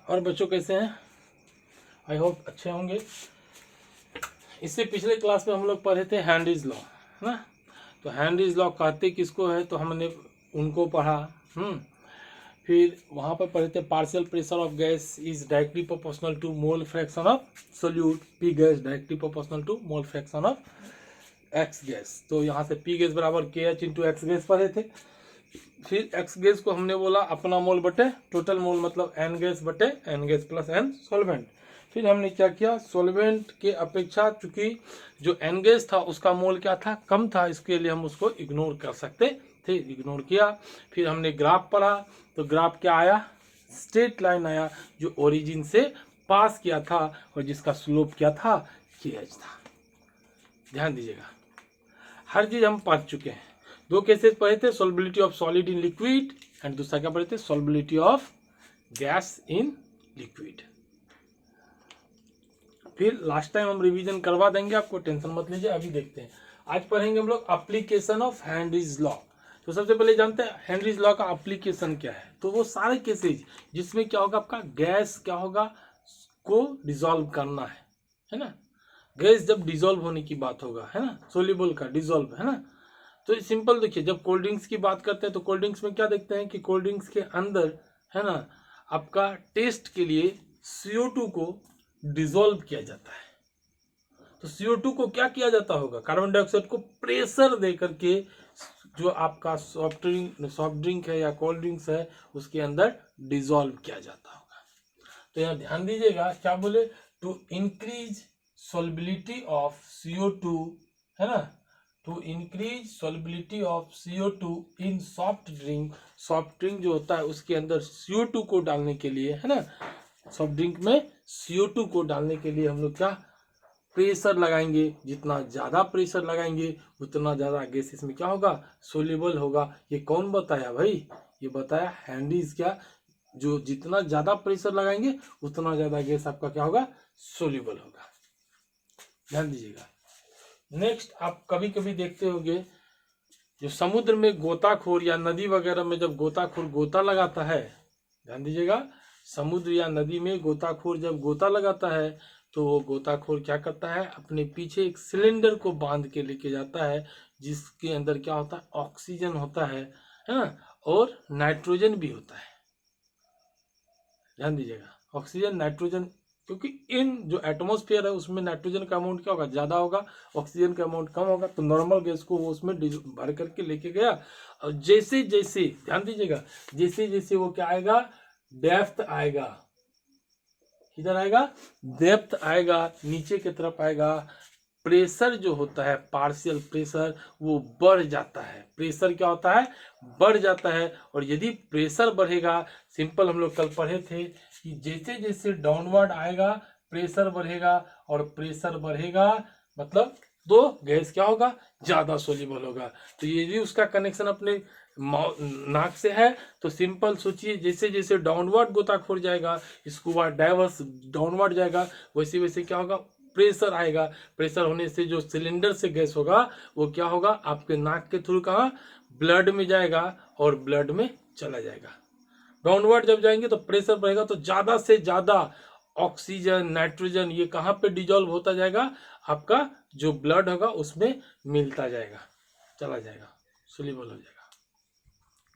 और बच्चों कैसे हैं? आई होप अच्छे होंगे। इससे पिछले क्लास में हम लोग पढ़े थे हेनरीज लॉ, है ना। तो हेनरीज लॉ कहते किसको है, तो हमने उनको पढ़ा। फिर वहाँ पर पढ़े थे partial pressure of gas is directly proportional to mole fraction of solute, P gas directly proportional to mole fraction of X gas. तो यहाँ से पी गैस बराबर K H into X gas पढ़े थे। फिर एक्स गैस को हमने बोला अपना मोल बटे टोटल मोल, मतलब एन गैस बटे N gas plus N solvent. फिर हमने क्या किया, सॉल्वेंट के अपेक्षा चूंकि जो एन गैस था उसका मोल क्या था, कम था, इसके लिए हम उसको इग्नोर कर सकते थे, इग्नोर किया। फिर हमने ग्राफ पढ़ा, तो ग्राफ क्या आया, स्ट्रेट लाइन आया जो ओरिजिन से पास किया था और जिसका स्लोप क्या था, के एच था। ध्यान दीजिएगा, हर चीज हम पढ़ चुके हैं। दो केसेस पढ़े थे, solubility of solid in liquid and दूसरा क्या पढ़े थे, solubility of gas in liquid. फिर लास्ट टाइम हम रिवीजन करवा देंगे, आपको टेंशन मत लीजिए। अभी देखते हैं, आज पढ़ेंगे हम लोग एप्लीकेशन ऑफ हेनरीज लॉ। तो सबसे पहले जानते हैं हेनरीज लॉ का एप्लीकेशन क्या है। तो वो सारे केसेज जिसमें क्या होगा, आपका गैस क्या होगा को डिसॉल्व करना है ना। गैस जब डिसॉल्व होने की बात होगा, है ना, सोल्यूबल का डिसॉल्व, है ना। तो सिंपल देखिए, जब कोल्ड ड्रिंक्स की बात करते हैं तो कोल्ड ड्रिंक्स में क्या देखते हैं कि कोल्ड ड्रिंक्स के अंदर, है ना, आपका टेस्ट के लिए CO2 को डिसॉल्व किया जाता है। तो CO2 को क्या किया जाता होगा, कार्बन डाइऑक्साइड को प्रेशर दे करके जो आपका सॉफ्ट ड्रिंक है या कोल्ड ड्रिंक्स है उसके अंदर डिसॉल्व किया जाता होगा। तो यहाँ ध्यान दीजिएगा, क्या बोले, to increase solubility of CO2, है ना, to increase solubility of CO2 in soft drink. Soft drink जो होता है उसके अंदर CO2 को डालने के लिए, है ना, सॉफ्ट ड्रिंक में CO2 को डालने के लिए हम लोग क्या प्रेशर लगाएंगे। जितना ज़्यादा प्रेशर लगाएंगे उतना ज़्यादा गैस इसमें क्या होगा, सोल्यूबल होगा। ये कौन बताया भाई, ये बताया हेनरीज। क्या, जो जितना ज़्यादा प्रेशर लगाएंगे उतना ज़्यादा गैस आपका क्या होगा, सोल्यूबल होगा। ध्यान दीजिएगा। नेक्स्ट, आप कभी कभी देखते होंगे जो समुद्र में गोताखोर या नदी वगैरह में जब गोताखोर गोता लगाता है, ध्यान दीजिएगा, समुद्र या नदी में गोताखोर जब गोता लगाता है तो वो गोताखोर क्या करता है, अपने पीछे एक सिलेंडर को बांध के लेके जाता है जिसके अंदर क्या होता है, ऑक्सीजन होता है ना, और नाइट्रोजन भी होता है। ध्यान दीजिएगा, ऑक्सीजन नाइट्रोजन, क्योंकि इन जो एटमॉस्फेयर है उसमें नाइट्रोजन का अमाउंट क्या होगा, ज़्यादा होगा, ऑक्सीजन का अमाउंट कम होगा। तो नॉर्मल गैस को वो उसमें भर करके लेके गया, और जैसे जैसे, ध्यान दीजिएगा, जैसे जैसे वो क्या आएगा, डेप्थ आएगा, किधर आएगा, डेप्थ आएगा, नीचे की तरफ आएगा, प्रेशर जो होता है, पार्शियल प्रेशर, वो बढ़ जाता है। प्रेशर क्या होता है, बढ़ जाता है। और यदि प्रेशर बढ़ेगा, सिंपल हम लोग कल पढ़े थे कि जैसे जैसे डाउनवर्ड आएगा प्रेशर बढ़ेगा, और प्रेशर बढ़ेगा मतलब तो गैस क्या होगा, ज्यादा सोल्यूबल होगा। तो यदि उसका कनेक्शन अपने नाक से है तो सिंपल सोचिए, जैसे जैसे डाउनवर्ड गोताखोर जाएगा, स्कूबा डाइवर्स डाउनवर्ड जाएगा, वैसे वैसे क्या होगा, प्रेशर आएगा। प्रेशर होने से जो सिलेंडर से गैस होगा वो क्या होगा, आपके नाक के थ्रू कहाँ, ब्लड में जाएगा और ब्लड में चला जाएगा। डाउनवर्ड जब जाएंगे तो प्रेशर बढ़ेगा, तो ज्यादा से ज्यादा ऑक्सीजन नाइट्रोजन ये कहाँ पे डिजोल्व होता जाएगा, आपका जो ब्लड होगा उसमें मिलता जाएगा, चला जाएगा, सोल्यूबल हो जाएगा,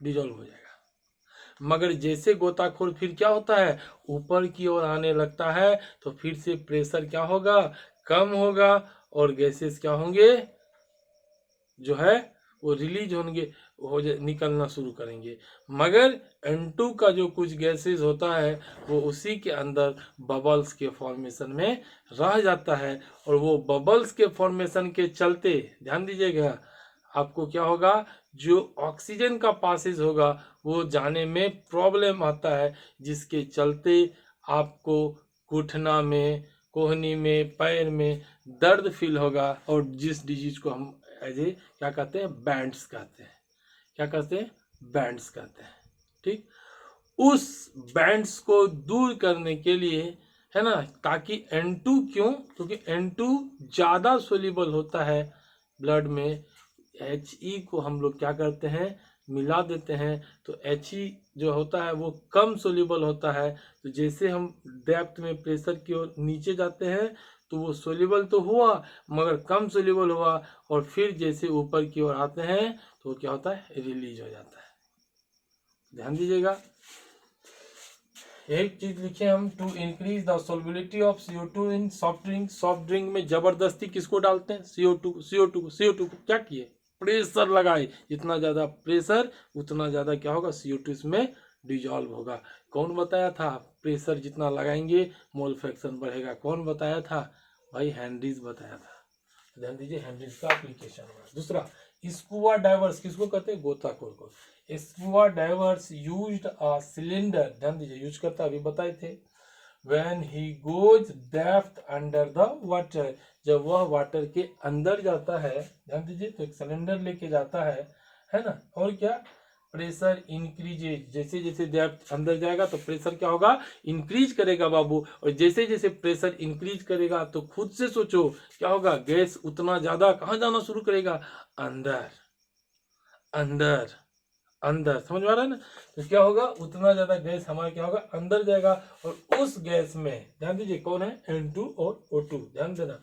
डिजोल्व हो जाएगा। मगर जैसे गोताखोर फिर क्या होता है, ऊपर की ओर आने लगता है, तो फिर से प्रेशर क्या होगा, कम होगा, और गैसेस क्या होंगे, जो है वो रिलीज होंगे, निकलना शुरू करेंगे। मगर N2 का जो कुछ गैसेस होता है वो उसी के अंदर बबल्स के फॉर्मेशन में रह जाता है, और वो बबल्स के फॉर्मेशन के चलते, ध्यान दीजिएगा, आपको क्या होगा, जो ऑक्सीजन का पासेज होगा वो जाने में प्रॉब्लम आता है, जिसके चलते आपको घुटना में, कोहनी में, पैर में दर्द फील होगा, और जिस डिजीज को हम एज ए क्या कहते हैं, बैंड्स कहते हैं। क्या कहते हैं, बैंड्स कहते हैं। ठीक, उस बैंड्स को दूर करने के लिए, है ना, ताकि N2, क्यों, क्योंकि N2 ज़्यादा सोल्यूबल होता है ब्लड में, He को हम लोग क्या करते हैं, मिला देते हैं तो He जो होता है वो कम सोल्यूबल होता है। तो जैसे हम डेप्थ में प्रेशर की ओर नीचे जाते हैं तो वो सोल्यूबल तो हुआ मगर कम सोल्यूबल हुआ, और फिर जैसे ऊपर की ओर आते हैं तो क्या होता है, रिलीज हो जाता है। ध्यान दीजिएगा, एक चीज लिखे हम, to increase the solubility of CO2 in soft drink. Soft drink में जबरदस्ती किसको डालते हैं, CO2 को क्या किए, प्रेशर लगाए, जितना ज्यादा प्रेशर उतना ज्यादा क्या होगा, CO2 इसमें डिजॉल्व होगा। कौन बताया था, प्रेशर जितना लगाएंगे मोल फ्रैक्शन बढ़ेगा, कौन बताया था भाई, हेनरीज बताया था। ध्यान दीजिए, हेनरीज का एप्लीकेशन हुआ। दूसरा, स्कूबा डाइवर्स किसको कहते हैं, गोताखोर को। Scuba divers used a cylinder, ध्यान दीजिए, यूज करता अभी बताए थे, when he goes depth under the water, जब वह वाटर के अंदर जाता है, ध्यान दीजिए, तो एक सिलेंडर लेके जाता है ना, और क्या, प्रेशर इंक्रीजेज, जैसे जैसे डेप्थ अंदर जाएगा तो प्रेशर क्या होगा, इंक्रीज करेगा बाबू, और जैसे जैसे प्रेशर इंक्रीज करेगा तो खुद से सोचो क्या होगा, गैस उतना ज्यादा कहाँ जाना शुरू करेगा, अंदर अंदर अंदर, समझ में आ रहा है ना। तो क्या होगा, उतना ज्यादा गैस हमारा क्या होगा, अंदर जाएगा, और उस गैस में ध्यान दीजिए कौन है, N2 और O2, ध्यान देना,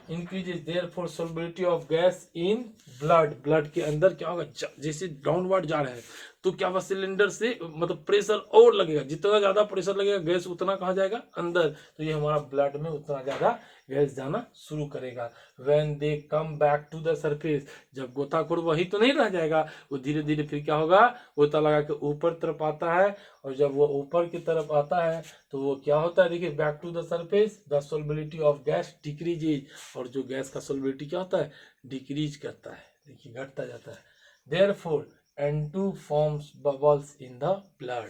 increases therefore solubility of gas in blood, blood के अंदर क्या होगा, जैसे डाउनवर्ड जा रहे हैं तो क्या होगा, सिलेंडर से मतलब प्रेशर और लगेगा, जितना ज्यादा प्रेशर लगेगा गैस उतना कहाँ जाएगा, अंदर, तो ये हमारा ब्लड में उतना ज्यादा गैस जाना शुरू करेगा। When they come back to the surface, जब गोताखोर वही तो नहीं रह जाएगा, वो धीरे धीरे फिर क्या होगा, गोता लगा के ऊपर तरफ आता है, और जब वो ऊपर की तरफ आता है तो वो क्या होता है, देखिए, back to the surface, the solubility of gas decreases, और जो गैस का सोलबिलिटी क्या होता है, डिक्रीज करता है, देखिए घटता जाता है। Therefore N2 forms bubbles in the blood,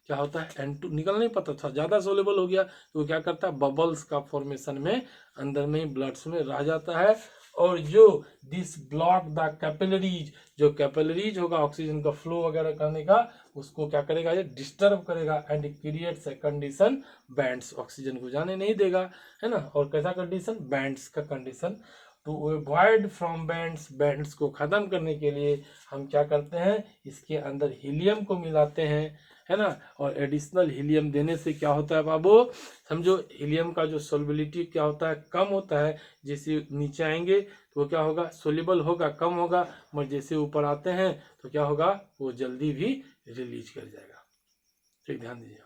क्या होता है, N2 निकल नहीं पाता था, ज्यादा सोलेबल हो गया तो वो क्या करता है, बबल्स का फॉर्मेशन में अंदर में ही ब्लड्स में रह जाता है, और जो दिस ब्लॉक द कैपिलरीज, जो कैपिलरीज होगा ऑक्सीजन का फ्लो वगैरह करने का, उसको क्या करेगा, ये डिस्टर्ब करेगा, and creates a condition bends, oxygen को जाने नहीं देगा, है ना, और कैसा कंडीशन, बैंड्स का condition. To avoid from bends, bends को खत्म करने के लिए हम क्या करते हैं, इसके अंदर हीलियम को मिलाते हैं, है ना, और एडिशनल हीलियम देने से क्या होता है बाबू, समझो, हीलियम का जो सोलबिलिटी क्या होता है, कम होता है, जैसे नीचे आएंगे तो वो क्या होगा, सोल्यूबल होगा, कम होगा, मगर जैसे ऊपर आते हैं तो क्या होगा, वो जल्दी भी रिलीज कर जाएगा। ठीक, ध्यान दीजिए,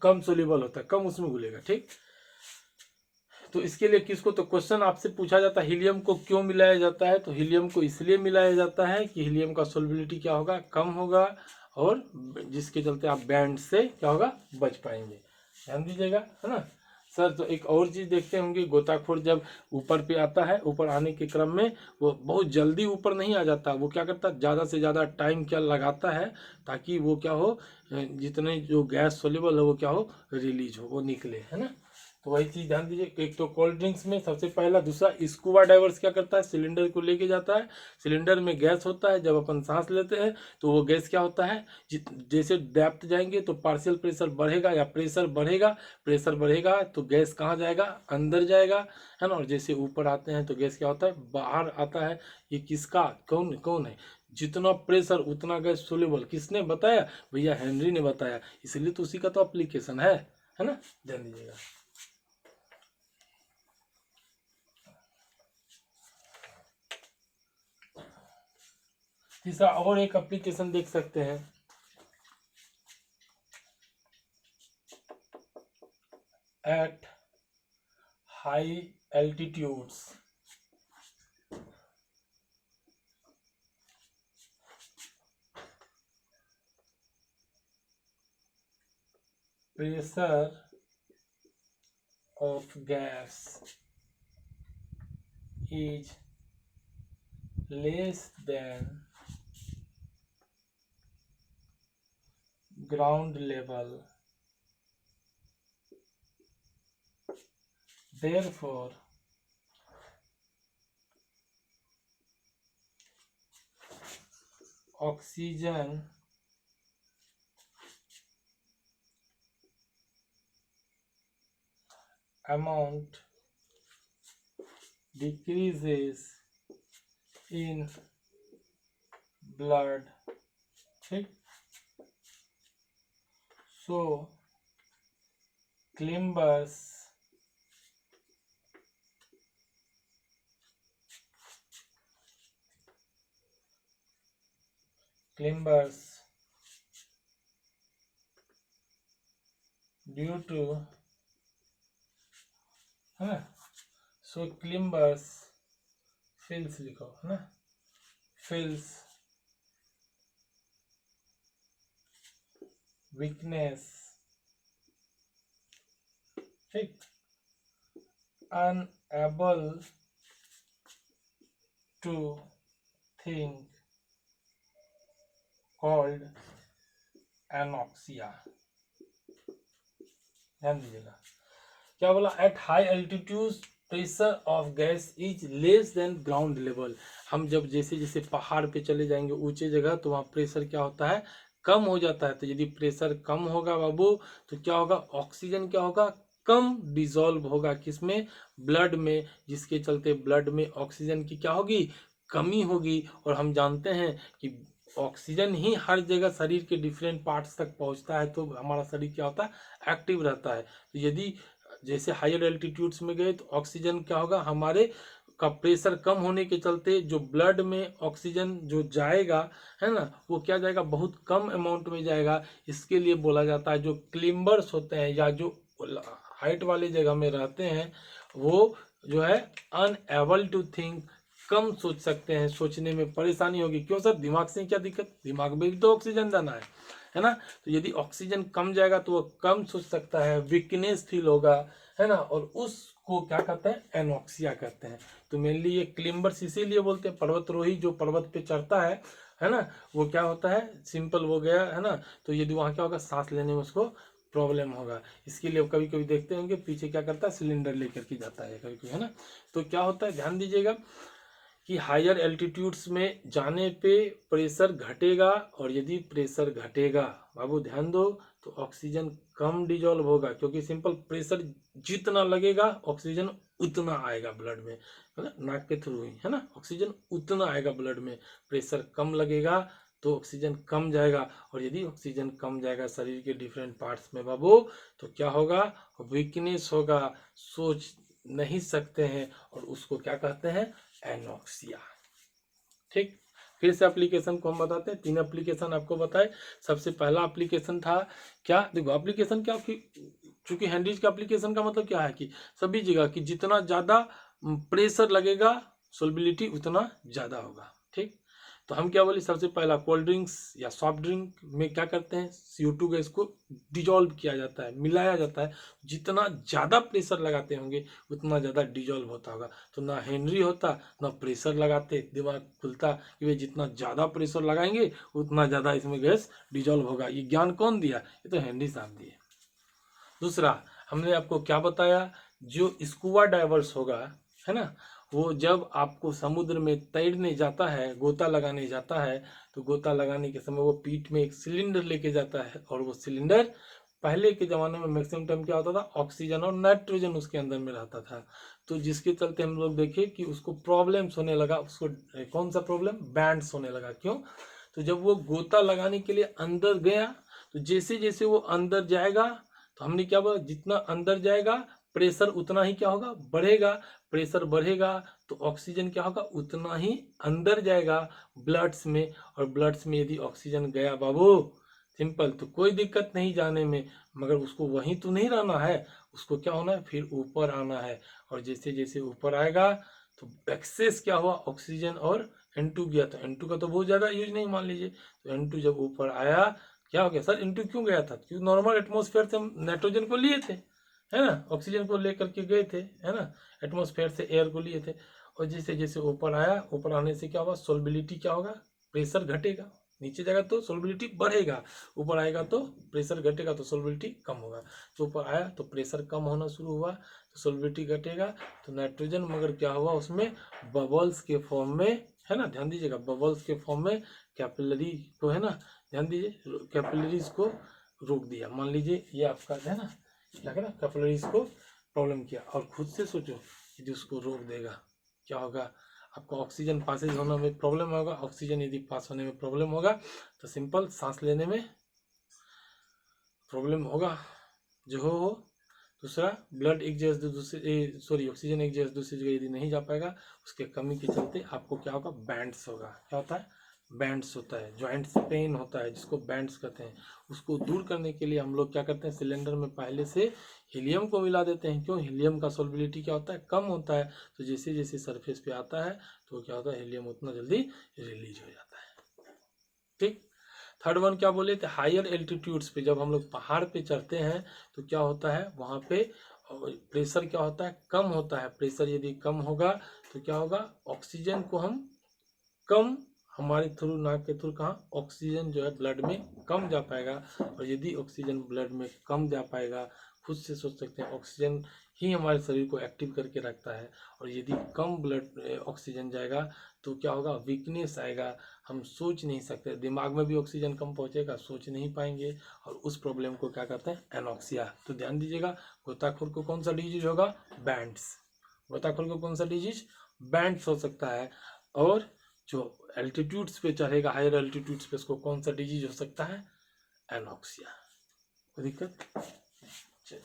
कम सोल्यूबल होता है, कम उसमें घुलेगा। ठीक, तो इसके लिए किसको, तो क्वेश्चन आपसे पूछा जाता है, हीलियम को क्यों मिलाया जाता है, तो हीलियम को इसलिए मिलाया जाता है कि हीलियम का सोल्बिलिटी क्या होगा, कम होगा, और जिसके चलते आप बैंड से क्या होगा, बच पाएंगे। ध्यान दीजिएगा, है ना सर। तो एक और चीज देखते होंगे, गोताखोर जब ऊपर पे आता है, ऊपर आने के क्रम में वो बहुत जल्दी ऊपर नहीं आ जाता, वो क्या करता है, ज्यादा से ज्यादा टाइम क्या लगाता है, ताकि वो क्या हो, जितने जो गैस सोल्यूबल है वो क्या हो, रिलीज हो, वो निकले, है ना। तो वही चीज ध्यान दीजिए, एक तो कोल्ड ड्रिंक्स में सबसे पहला, दूसरा स्कूबा डाइवर्स क्या करता है, सिलेंडर को लेके जाता है, सिलेंडर में गैस होता है, जब अपन सांस लेते हैं तो वो गैस क्या होता है, जैसे डेप्थ जाएंगे तो पार्शियल प्रेशर बढ़ेगा या प्रेशर बढ़ेगा, प्रेशर बढ़ेगा तो गैस कहाँ जाएगा, अंदर जाएगा, है ना, और जैसे ऊपर आते हैं तो गैस क्या होता है, बाहर आता है। ये किसका, कौन कौन है, जितना प्रेशर उतना गैस सोल्यूबल, किसने बताया, भैया हेनरी ने बताया, इसलिए तो उसी का तो एप्लीकेशन है ना, ध्यान दीजिएगा। तीसरा और एक एप्लीकेशन देख सकते हैं, at high altitudes, pressure of gas is less than ground level, therefore oxygen amount decreases in blood, ठीक। सो क्लिम्बस ड्यू टू, है ना, सो क्लिम्बस फिल्स लिखो, है ना, फिल्स वीकनेस, ठीक, unable to think called anoxia. ध्यान दीजिएगा क्या बोला, at high altitude pressure of gas is less than ground level. हम जब जैसे जैसे पहाड़ पे चले जाएंगे ऊंचे जगह तो वहाँ प्रेशर क्या होता है, कम हो जाता है। तो यदि प्रेशर कम होगा बाबू तो क्या होगा, ऑक्सीजन क्या होगा, कम डिजोल्व होगा किसमें, ब्लड में, जिसके चलते ब्लड में ऑक्सीजन की क्या होगी, कमी होगी। और हम जानते हैं कि ऑक्सीजन ही हर जगह शरीर के डिफरेंट पार्ट्स तक पहुंचता है तो हमारा शरीर क्या होता है, एक्टिव रहता है। तो यदि जैसे हायर एल्टीट्यूड्स में गए तो ऑक्सीजन क्या होगा, हमारे का प्रेशर कम होने के चलते जो ब्लड में ऑक्सीजन जो जाएगा, है ना, वो क्या जाएगा, बहुत कम अमाउंट में जाएगा। इसके लिए बोला जाता है जो क्लिम्बर्स होते हैं या जो हाइट वाले जगह में रहते हैं वो जो है अनएबल टू थिंक, कम सोच सकते हैं, सोचने में परेशानी होगी। क्यों सर, दिमाग से क्या दिक्कत, दिमाग में भी तो ऑक्सीजन जाना है ना। तो यदि ऑक्सीजन कम जाएगा तो वो कम सोच सकता है, वीकनेस फील होगा, है ना, और उसको क्या कहते हैं, एनॉक्सिया कहते हैं। तो मेनली ये क्लिम्बर्स इसीलिए बोलते हैं, पर्वतरोही जो पर्वत पे चढ़ता है ना, वो क्या होता है, सिंपल हो गया, है ना। तो यदि वहाँ क्या होगा, सांस लेने में उसको प्रॉब्लम होगा। इसके लिए कभी कभी देखते होंगे पीछे क्या करता है, सिलेंडर लेकर के जाता है कभी कभी, है ना। तो क्या होता है, ध्यान दीजिएगा कि हायर एल्टीट्यूड्स में जाने पे प्रेशर घटेगा, और यदि प्रेशर घटेगा बाबू ध्यान दो तो ऑक्सीजन कम डिजोल्व होगा, क्योंकि सिंपल प्रेशर जितना लगेगा ऑक्सीजन उतना आएगा ब्लड में, है ना, नाक के थ्रू ही, है ना, ऑक्सीजन उतना आएगा ब्लड में। प्रेशर कम लगेगा तो ऑक्सीजन कम जाएगा, और यदि ऑक्सीजन कम जाएगा शरीर के डिफरेंट पार्ट्स में बाबू तो क्या होगा, वीकनेस होगा, सोच नहीं सकते हैं, और उसको क्या कहते हैं, एनॉक्सिया। ठीक, फिर से एप्लीकेशन को हम बताते हैं, 3 एप्लीकेशन आपको बताए। सबसे पहला एप्लीकेशन था क्या, देखो एप्लीकेशन क्या, चूंकि हैंड्रीज का एप्लीकेशन का मतलब क्या है कि सभी जगह कि जितना ज्यादा प्रेशर लगेगा सोलबिलिटी उतना ज्यादा होगा। ठीक, तो हम क्या बोले, सबसे पहला कोल्ड ड्रिंक्स या सॉफ्ट ड्रिंक में क्या करते हैं, CO2 गैस को डिजोल्व किया जाता है, मिलाया जाता है। जितना ज़्यादा प्रेशर लगाते होंगे उतना ज़्यादा डिजोल्व होता होगा। तो ना हेनरी होता ना प्रेशर लगाते, दिमाग खुलता कि भाई जितना ज़्यादा प्रेशर लगाएंगे उतना ज़्यादा इसमें गैस डिजोल्व होगा। ये ज्ञान कौन दिया, ये तो हेनरी साहब दिए। दूसरा हमने आपको क्या बताया, जो स्कूबा डाइवर्स होगा, है ना, वो जब आपको समुद्र में तैरने जाता है, गोता लगाने जाता है, तो गोता लगाने के समय वो पीठ में एक सिलेंडर लेके जाता है, और वो सिलेंडर पहले के ज़माने में मैक्सिमम टाइम क्या होता था, ऑक्सीजन और नाइट्रोजन उसके अंदर में रहता था। तो जिसके चलते हम लोग देखे कि उसको प्रॉब्लम्स होने लगा, उसको कौन सा प्रॉब्लम, बैंड्स होने लगा। क्यों, तो जब वो गोता लगाने के लिए अंदर गया तो जैसे जैसे वो अंदर जाएगा तो हमने क्या बोला, जितना अंदर जाएगा प्रेशर उतना ही क्या होगा, बढ़ेगा। प्रेशर बढ़ेगा तो ऑक्सीजन क्या होगा, उतना ही अंदर जाएगा ब्लड्स में, और ब्लड्स में यदि ऑक्सीजन गया बाबू सिंपल तो कोई दिक्कत नहीं जाने में, मगर उसको वहीं तो नहीं रहना है, उसको क्या होना है, फिर ऊपर आना है। और जैसे जैसे ऊपर आएगा तो एक्सेस क्या हुआ, ऑक्सीजन और N2 गया, तो N2 का तो बहुत ज़्यादा यूज नहीं मान लीजिए। तो N2 जब ऊपर आया क्या हो गया सर, N2 क्यों गया था, क्योंकि नॉर्मल एटमॉस्फेयर से हम नाइट्रोजन को लिए थे, है ना, ऑक्सीजन को लेकर के गए थे, है ना, एटमॉस्फेयर से एयर को लिए थे। और जैसे जैसे ऊपर आया, ऊपर आने से क्या होगा, सोलबिलिटी क्या होगा, प्रेशर घटेगा, नीचे जाएगा तो सोलबिलिटी बढ़ेगा, ऊपर आएगा तो प्रेशर घटेगा तो सोलबिलिटी कम होगा। तो ऊपर आया तो प्रेशर कम होना शुरू हुआ तो सोलबिलिटी घटेगा, तो नाइट्रोजन मगर क्या हुआ, उसमें बबल्स के फॉर्म में, है ना, ध्यान दीजिएगा, बबल्स के फॉर्म में कैपिलरी को, है ना, ध्यान दीजिए, कैपिलरीज को रोक दिया। मान लीजिए ये आपका है ना, क्या है ना, कैपिलरीज को प्रॉब्लम किया, और खुद से सोचो यदि उसको रोक देगा क्या होगा, आपको ऑक्सीजन पासेज होने में प्रॉब्लम होगा। ऑक्सीजन यदि पास होने में प्रॉब्लम होगा तो सिंपल सांस लेने में प्रॉब्लम होगा जो हो। दूसरा ब्लड एक जगह से दूसरे ऑक्सीजन एक जगह से दूसरी जगह यदि नहीं जा पाएगा, उसके कमी के चलते आपको क्या होगा, बैंड्स होगा। क्या होता है, बैंड्स होता है। जॉइंट्स पेन होता है जिसको बैंड्स कहते हैं। उसको दूर करने के लिए हम लोग क्या करते हैं, सिलेंडर में पहले से हीलियम को मिला देते हैं। क्यों, हीलियम का सॉल्बिलिटी क्या होता है, कम होता है। तो जैसे जैसे सरफेस पे आता है तो क्या होता है, हीलियम उतना जल्दी रिलीज हो जाता है। ठीक। थर्ड वन क्या बोले थे, हायर एल्टीट्यूड्स पे जब हम लोग पहाड़ पे चढ़ते हैं तो क्या होता है, वहाँ पे प्रेशर क्या होता है, कम होता है। प्रेशर यदि कम होगा तो क्या होगा, ऑक्सीजन को हम कम, हमारे थ्रू नाक के थ्रू कहाँ ऑक्सीजन जो है ब्लड में कम जा पाएगा। और यदि ऑक्सीजन ब्लड में कम जा पाएगा, खुद से सोच सकते हैं ऑक्सीजन ही हमारे शरीर को एक्टिव करके रखता है। और यदि कम ब्लड ऑक्सीजन जाएगा तो क्या होगा, वीकनेस आएगा। हम सोच नहीं सकते, दिमाग में भी ऑक्सीजन कम पहुंचेगा, सोच नहीं पाएंगे। और उस प्रॉब्लम को क्या कहते हैं, एनॉक्सिया। तो ध्यान दीजिएगा, गोताखोर को कौन सा डिजीज होगा, बैंड्स। गोताखोर को कौन सा डिजीज, बैंड्स हो सकता है। और जो एल्टीट्यूड्स पे चढ़ेगा, हायर एल्टीट्यूड्स पे, उसको कौन सा डिजीज हो सकता है, एनॉक्सिया। कोई दिक्कत, चलिए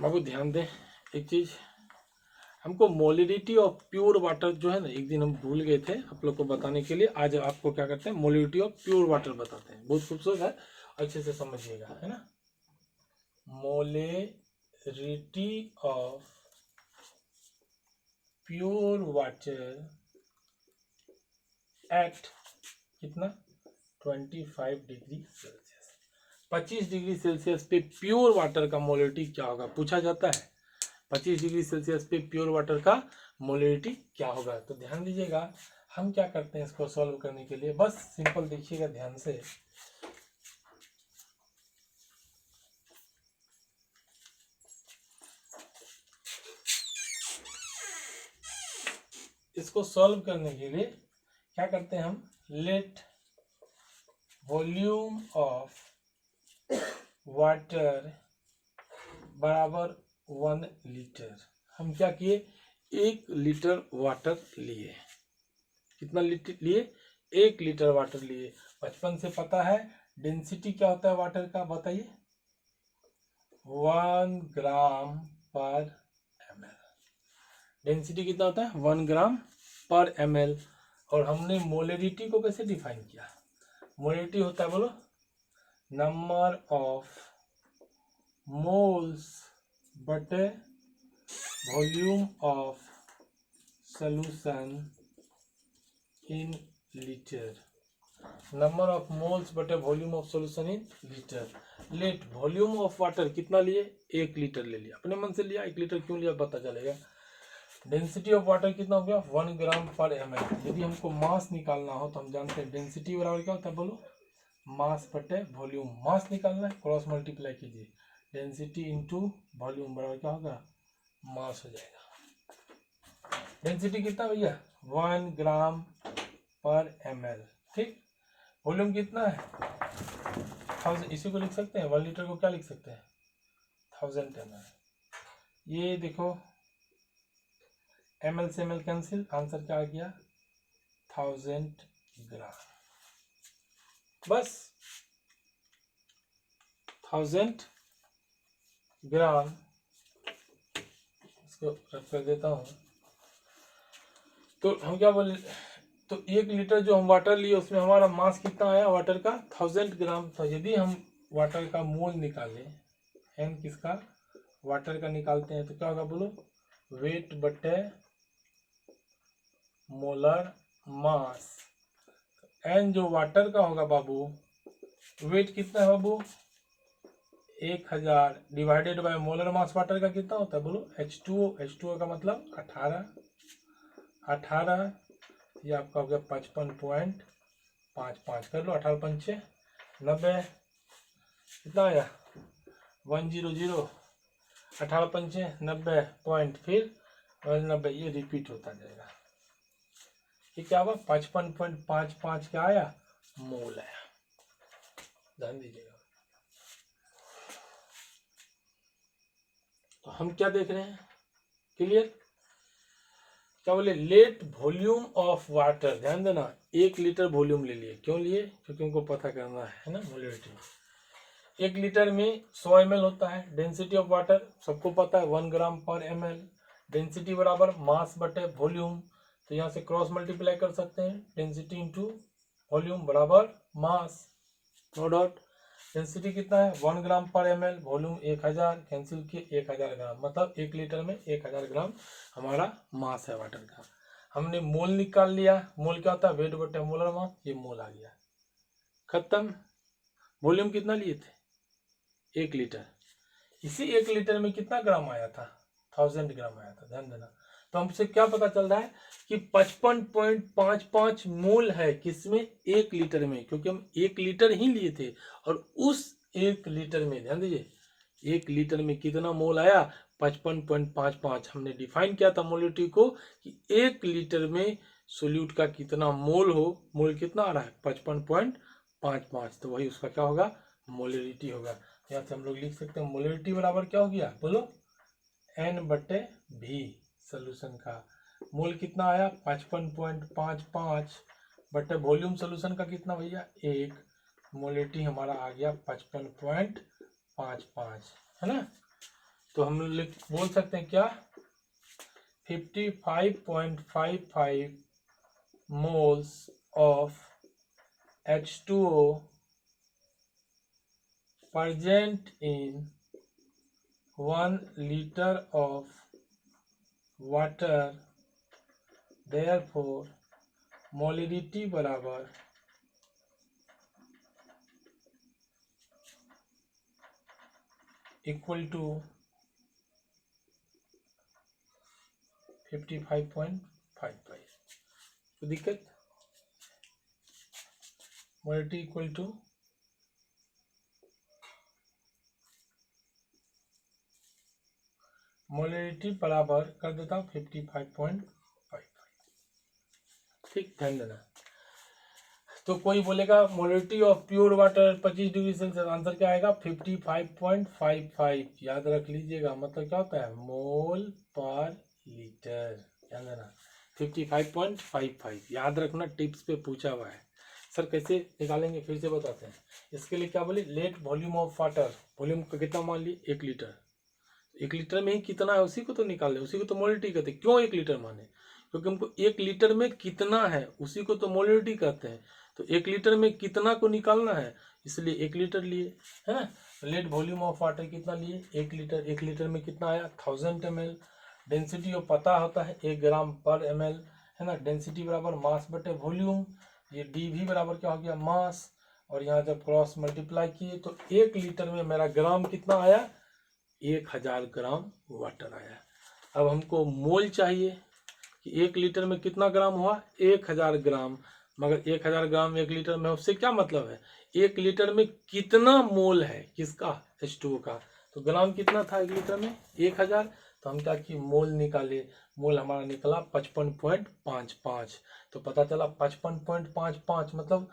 बाबू ध्यान दें एक चीज, हमको मोलिडिटी ऑफ प्योर वाटर जो है ना, एक दिन हम भूल गए थे आप लोग को बताने के लिए। आज आपको क्या करते हैं, मोलिडिटी ऑफ प्योर वाटर बताते हैं। बहुत खूबसूरत है, अच्छे से समझिएगा, है ना। मोलिडिटी ऑफ प्योर वाटर एट कितना, 25 डिग्री सेल्सियस। 25 डिग्री सेल्सियस पे प्योर वाटर का मोलिडिटी क्या होगा, पूछा जाता है। 25 डिग्री सेल्सियस पे प्योर वाटर का मोलिडिटी क्या होगा। तो ध्यान दीजिएगा, हम क्या करते हैं इसको सॉल्व करने के लिए, बस सिंपल देखिएगा ध्यान से। इसको सॉल्व करने के लिए क्या करते हैं हम, लेट वॉल्यूम ऑफ वाटर बराबर 1 लीटर। हम क्या किए, 1 लीटर वाटर लिए। कितना लीटर लिए, 1 लीटर वाटर लिए। बचपन से पता है डेंसिटी क्या होता है वाटर का, बताइए, 1 ग्राम पर ml। डेंसिटी कितना होता है, 1 ग्राम पर ml। और हमने मोलिडिटी को कैसे डिफाइन किया, मोलिडिटी होता है, बोलो, नंबर ऑफ मोल्स बटे volume of solution in litre. Number of moles बटे volume of solution in litre. Let volume of water कितना लिए, 1 लीटर ले लिया, अपने मन से लिया। 1 लीटर क्यों लिया पता चलेगा। डेंसिटी ऑफ वाटर कितना हो गया, 1 ग्राम पर ml। यदि हमको मास निकालना हो तो हम जानते हैं डेंसिटी बराबर क्या होता है, बोलो, मास बटे वॉल्यूम। मास निकालना है, क्रॉस मल्टीप्लाई कीजिए, डेंसिटी इंटू वॉल्यूम बराबर क्या होगा, मास हो जाएगा। डेंसिटी कितना भैया, 1 ग्राम पर ml। ठीक, वॉल्यूम कितना है, 1000। इसी को लिख सकते हैं, 1 लीटर को क्या लिख सकते हैं, 1000 ml। ये देखो ml से ml कैंसिल, आंसर क्या आ गया, 1000 ग्राम। बस 1000 ग्राम, इसको रख कर देता हूँ। तो हम क्या बोले, तो 1 लीटर जो हम वाटर लिए उसमें हमारा मास कितना आया वाटर का, 1000 ग्राम। तो यदि हम वाटर का मोल निकालें, एन किसका, वाटर का निकालते हैं, तो क्या होगा, बोलो, वेट बटे मोलर मास। एन जो वाटर का होगा बाबू, वेट कितना है बाबू, 1000 divided by molar mass water का कितना होता है, बोलो, H2O। H2O का मतलब 18 ये आपका हो गया 55.55 कर लो, 18 पंचे 90, कितना आया 100, 18 पंचे 90 पॉइंट, फिर 90, ये रिपीट होता जाएगा। ये क्या हुआ, 55.55 क्या आया, मोल आया। ध्यान दीजिएगा। तो हम क्या देख रहे हैं, क्लियर? क्या बोले, लेट वॉल्यूम ऑफ वाटर, ध्यान देना 1 लीटर वॉल्यूम ले लिए, क्यों लिए? क्योंकि उनको पता करना है ना मोलिडिटी। 1 लीटर में 100 ml होता है। डेंसिटी ऑफ वाटर सबको पता है 1 ग्राम पर ml। डेंसिटी बराबर मास बटे वॉल्यूम, तो यहाँ से क्रॉस मल्टीप्लाई कर सकते हैं, डेंसिटी इंटू वॉल्यूम बराबर मास, नो डाउट। डेंसिटी कितना है 1 ग्राम पर ml, वॉल्यूम 1000, कैंसिल किए 1000 ग्राम, मतलब 1 लीटर में 1000 ग्राम हमारा मास है वाटर का। हमने मोल निकाल लिया। मोल क्या होता है, वेट बटे मोलर मास, ये मोल आ गया, खत्म। वॉल्यूम कितना लिए थे 1 लीटर। इसी 1 लीटर में कितना ग्राम आया था, 1000 ग्राम आया था, ध्यान देना। तो हमसे क्या पता चल रहा है कि 55.55 मोल है किसमें, 1 लीटर में, क्योंकि हम 1 लीटर ही लिए थे। और उस 1 लीटर में ध्यान दीजिए, 1 लीटर में कितना मोल आया, 55.55। हमने डिफाइन किया था मोलिटी को कि 1 लीटर में सोल्यूट का कितना मोल हो, मोल कितना आ रहा है 55.55, तो वही उसका क्या होगा, मोलिटी होगा। यहाँ से हम लोग लिख सकते हैं मोलिटी बराबर क्या हो गया, बोलो, N/V। सोल्यूशन का मोल कितना आया 55.55 बटे वॉल्यूम सोल्यूशन का कितना भैया 1, मोलिटी हमारा आ गया 55.55, है ना। तो हम बोल सकते हैं क्या, 55.55 moles of H2O present in 1 liter of water, therefore मोलिडिटी बराबर इक्वल टू 55.55। तो दिक्कत, मोलिडिटी इक्वल टू मोलिडिटी बराबर कर देता हूँ 55.55, ठीक, ध्यान देना। तो कोई बोलेगा molarity of pure water 25 degree Celsius, answer क्या आएगा 55.55, याद रख लीजिएगा। मतलब क्या होता है, मोल पर लीटर, ध्यान देना 55.55, याद रखना, टिप्स पे पूछा हुआ है। सर कैसे निकालेंगे, फिर से बताते हैं। इसके लिए क्या बोले, let volume of water, volume का कितना मान ली 1 लीटर, 1 लीटर में ही कितना है उसी को तो निकाल ले, उसी को तो मोलिडिटी कहते हैं। क्यों 1 लीटर माने, क्योंकि हमको 1 लीटर में कितना है उसी को तो मोलिडिटी कहते हैं। तो 1 लीटर में कितना को निकालना है, इसलिए 1 लीटर लिए, है ना। लेट वॉल्यूम ऑफ वाटर कितना लिए 1 लीटर, 1 लीटर में कितना आया 1000 ml। डेंसिटी और पता होता है 1 ग्राम पर ml, है ना। डेंसिटी बराबर मास बटे वॉल्यूम, ये DV बराबर क्या हो गया मास, और यहाँ जब क्रॉस मल्टीप्लाई किए तो 1 लीटर में मेरा ग्राम कितना आया 1000 ग्राम वाटर आया। अब हमको मोल चाहिए कि 1 लीटर में कितना ग्राम हुआ 1000 ग्राम, मगर 1000 ग्राम 1 लीटर में, उससे क्या मतलब है 1 लीटर में कितना मोल है किसका, H2O का। तो ग्राम कितना था 1 लीटर में 1000, तो हम क्या कि मोल निकाले, मोल हमारा निकला 55.55। तो पता चला 55.55 मतलब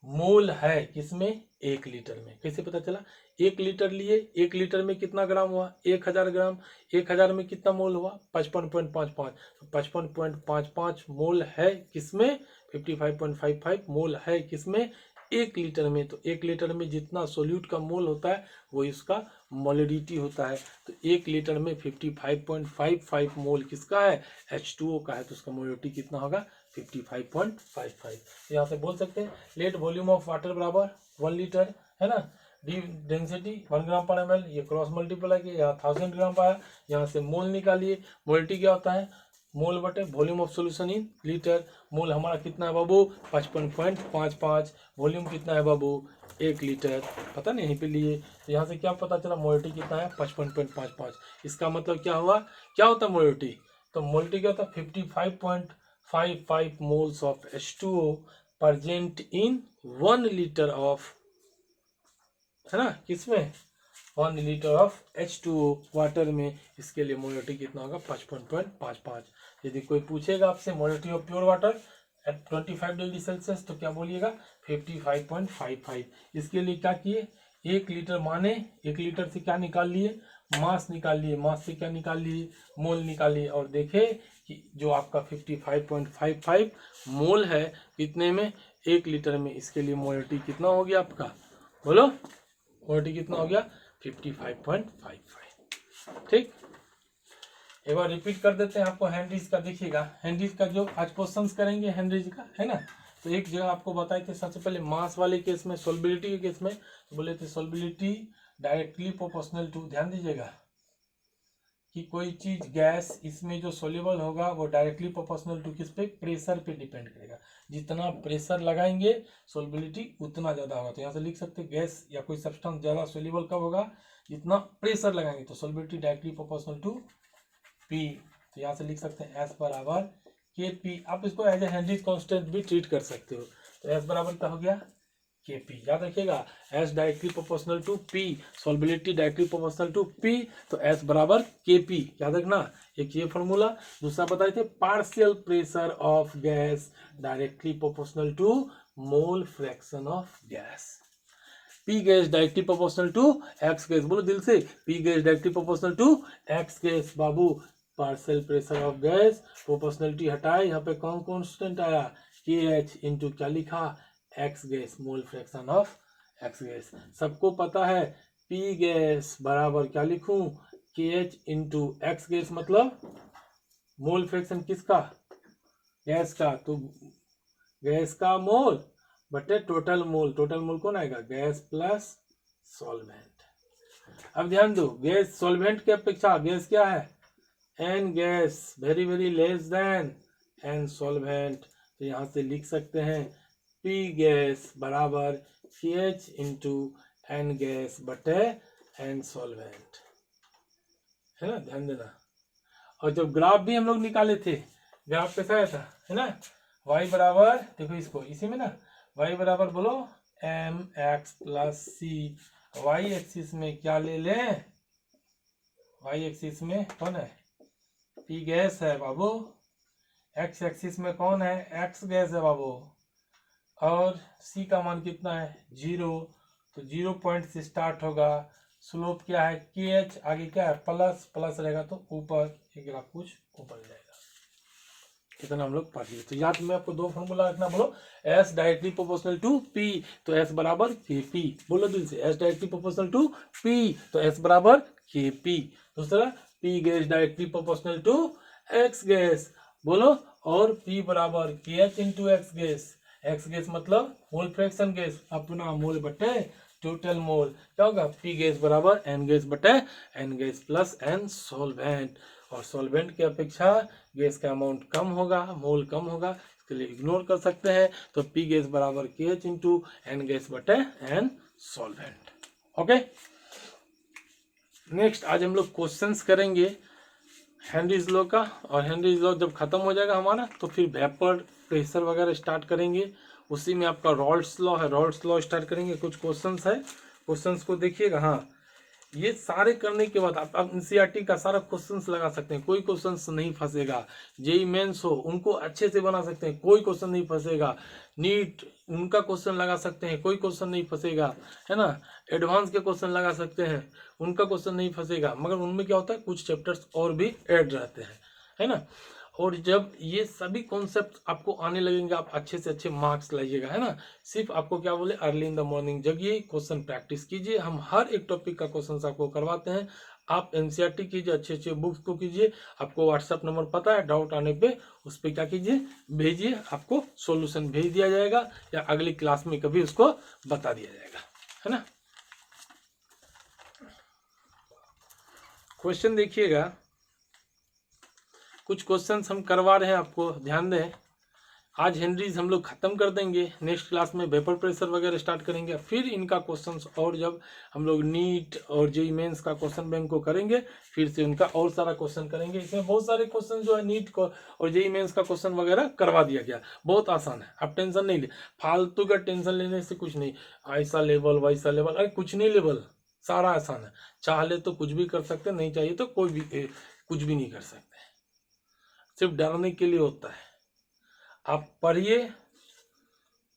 मोल है किसमें 1 लीटर में। कैसे पता चला, 1 लीटर लिए, 1 लीटर में कितना ग्राम हुआ 1000 ग्राम, 1000 में कितना मोल हुआ 55.55, तो 55.55 मोल है किसमें 55.55 मोल है किसमें 1 लीटर में। तो 1 लीटर में जितना सोल्यूट का मोल होता है वही उसका मोलिडिटी होता है। तो 1 लीटर में 55.55 मोल किसका है H2O का है, तो उसका मोलिडिटी कितना होगा 55.55। यहाँ से बोल सकते हैं लेट वॉल्यूम ऑफ वाटर बराबर 1 लीटर, है ना। डी डेंसिटी 1 ग्राम पर ml, ये क्रॉस मल्टीप्लाई किया, यहाँ 1000 ग्राम पाया, यहाँ से मोल निकालिए। मोलिटी क्या होता है, मोल बटे volume of solution in litre. Mole हमारा कितना है बाबू 55.55, वॉल्यूम कितना है बाबू 1 लीटर, पता नहीं यहीं पे लिए। तो यहाँ से क्या पता चला मोलिटी कितना है 55.55। इसका मतलब क्या हुआ, क्या होता है मोलिटी, तो मोलिटी क्या होता है 55.55 moles of H2O present in 1 liter of, है ना, किसमें 1 लीटर ऑफ H2O वाटर में। इसके लिए मोलिटी कितना होगा 55.55। यदि कोई पूछेगा आपसे molality of pure water at 25 degree Celsius, तो क्या बोलिएगा 55.55। इसके लिए क्या किए, 1 लीटर माने 1 लीटर से क्या निकाल लिए, मास निकाल लिए, मास से क्या निकाल लिए, मोल निकाल लिए, और देखे कि जो आपका 55.55 मोल है कितने में, 1 लीटर में। इसके लिए मोलिटी कितना हो गया आपका, बोलो मोलिटी कितना हो गया 55.55। ठीक, एक बार रिपीट कर देते हैं आपको हेनरीज का। देखिएगा हेनरीज का जो आज क्वेश्चंस करेंगे हेनरीज का, है ना। तो एक जगह आपको बताए थे सबसे पहले मास वाले केस में, सोल्बिलिटी के केस में तो बोले थे सोल्बिलिटी डायरेक्टली प्रोपोर्शनल टू, ध्यान दीजिएगा कि कोई चीज गैस इसमें जो सोल्यूबल होगा वो डायरेक्टली प्रोपोर्शनल टू किस पे, प्रेशर पे डिपेंड करेगा। जितना प्रेशर लगाएंगे सोल्बिलिटी उतना ज्यादा होगा। तो यहाँ से लिख सकते हैं गैस या कोई सब्सटेंस ज्यादा सोल्यूबल कब होगा, जितना प्रेशर लगाएंगे। तो सोल्बिलिटी डायरेक्टली प्रोपोर्शनल टू पी। तो यहाँ से लिख सकते हैं एस बराबर के पी। आप इसको एज ए हेनरीज कांस्टेंट भी ट्रीट कर सकते हो। तो एस बराबर क्या हो गया के पी, याद रखिएगा S directly proportional to P, solubility directly proportional to P, तो एस बराबर के पी, याद रखना। एक ये फॉर्मूला। दूसरा बताए थे partial pressure of gas directly proportional to mole fraction of gas. P gas directly proportional to X gas, बोलो दिल से, P gas directly proportional to X gas. बाबू partial pressure of gas, proportionality हटाए, यहाँ पे कौन कांस्टेंट आया के एच इंटू क्या लिखा x gas, mole fraction of X gas. सबको पता है पी गैस बराबर क्या लिखूं, के एच इंटू एक्स गैस, मतलब मोल फ्रैक्शन किसका, गैस का। तो गैस का मोल बटे टोटल मोल, टोटल मोल कौन आएगा, गैस प्लस सॉल्वेंट। अब ध्यान दो, गैस सॉल्वेंट की अपेक्षा गैस क्या है, N gas, very very less than N solvent. तो यहाँ से लिख सकते हैं पी गैस बराबर C H into N gas बटे एन सॉल्वेंट, है ना, ध्यान देना। और जब ग्राफ भी हम लोग निकाले थे, ग्राफ कैसा आया था, है ना, y बराबर, देखो इसको इसी में ना, y बराबर बोलो एम एक्स प्लस सी। वाई एक्सिस में क्या ले लें, वाई एक्सिस में कौन है, पी गैस है बाबू। एक्स एक्सिस में कौन है, एक्स गैस है बाबू। और सी का मान कितना है 0, तो 0 पॉइंट से स्टार्ट होगा। स्लोप क्या है के एच, आगे क्या है प्लस, प्लस रहेगा तो ऊपर, एक ग्राफ कुछ ऊपर जाएगा। इतना हम लोग पढ़ लिए। तो याद में आपको 2 फॉर्मूला रखना, बोलो S directly proportional to P, तो एस बराबर के पी, बोलो दिल से, S directly proportional to P, तो एस बराबर के पी। दूसरा P gas directly proportional to X gas, बोलो, और पी बराबर K H into X gas. X gas मतलब मोल फ्रैक्शन गैस, अपना मोल बटे टोटल मोल, क्या होगा पी गैस बराबर एन गैस बटे N gas plus N solvent. और सॉल्वेंट की अपेक्षा गैस का अमाउंट कम होगा, मोल कम होगा, इसके लिए इग्नोर कर सकते हैं। तो पी गैस बराबर K H into N gas बटे एन सॉल्वेंट। ओके, नेक्स्ट आज हम लोग क्वेश्चंस करेंगे हेनरीज लॉ का। और हेनरीज लॉ जब खत्म हो जाएगा हमारा तो फिर वेपर प्रेशर वगैरह स्टार्ट करेंगे। उसी में आपका रॉल्स लॉ है, रॉल्स लॉ स्टार्ट करेंगे। कुछ क्वेश्चंस है, क्वेश्चंस को देखिएगा। हाँ, ये सारे करने के बाद आप एनसीईआरटी का सारा क्वेश्चंस लगा सकते हैं, कोई क्वेश्चंस नहीं फंसेगा। जेई मेंस हो उनको अच्छे से बना सकते हैं, कोई क्वेश्चन नहीं फंसेगा। नीट उनका क्वेश्चन लगा सकते हैं, कोई क्वेश्चन नहीं फंसेगा, है ना। एडवांस के क्वेश्चन लगा सकते हैं, उनका क्वेश्चन नहीं फंसेगा। मगर उनमें क्या होता है, कुछ चैप्टर्स और भी ऐड रहते हैं, है ना। और जब ये सभी कॉन्सेप्ट आपको आने लगेंगे, आप अच्छे से अच्छे मार्क्स लाइएगा, है ना। सिर्फ आपको क्या बोले, अर्ली इन द मॉर्निंग जगिए, क्वेश्चन प्रैक्टिस कीजिए। हम हर एक टॉपिक का क्वेश्चन आपको करवाते हैं। आप एनसीईआरटी कीजिए, अच्छे अच्छे बुक्स को कीजिए। आपको व्हाट्सएप नंबर पता है, डाउट आने पे उस पर क्या कीजिए, भेजिए, आपको सॉल्यूशन भेज दिया जाएगा या अगली क्लास में कभी उसको बता दिया जाएगा, है ना। क्वेश्चन देखिएगा, कुछ क्वेश्चंस हम करवा रहे हैं आपको, ध्यान दें। आज हेनरीज हम लोग खत्म कर देंगे, नेक्स्ट क्लास में वेपर प्रेशर वगैरह स्टार्ट करेंगे। फिर इनका क्वेश्चंस, और जब हम लोग नीट और जेईई मेंस का क्वेश्चन बैंक को करेंगे, फिर से उनका और सारा क्वेश्चन करेंगे। इसमें बहुत सारे क्वेश्चन जो है नीट को और जेईई मेंस का क्वेश्चन वगैरह करवा दिया गया, बहुत आसान है। आप टेंशन नहीं ले, फालतू का टेंशन लेने से कुछ नहीं, ऐसा लेवल वैसा लेवल, अरे कुछ नहीं, लेवल सारा आसान है। चाह ले तो कुछ भी कर सकते, नहीं चाहिए तो कुछ भी नहीं कर सकते। सिर्फ डरने के लिए होता है। आप पढ़िए,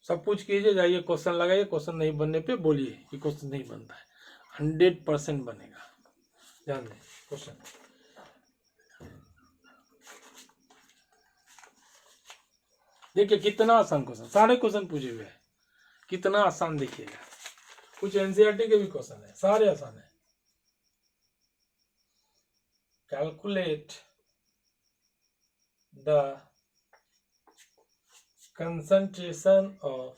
सब कुछ कीजिए, जाइए क्वेश्चन लगाइए, क्वेश्चन नहीं बनने पे बोलिए कि क्वेश्चन नहीं बनता है, 100% बनेगा। ध्यान दें क्वेश्चन, देखिए कितना आसान क्वेश्चन, सारे क्वेश्चन पूछे हुए हैं, कितना आसान देखिएगा। कुछ एनसीईआरटी के भी क्वेश्चन है, सारे आसान है। Calculate the concentration of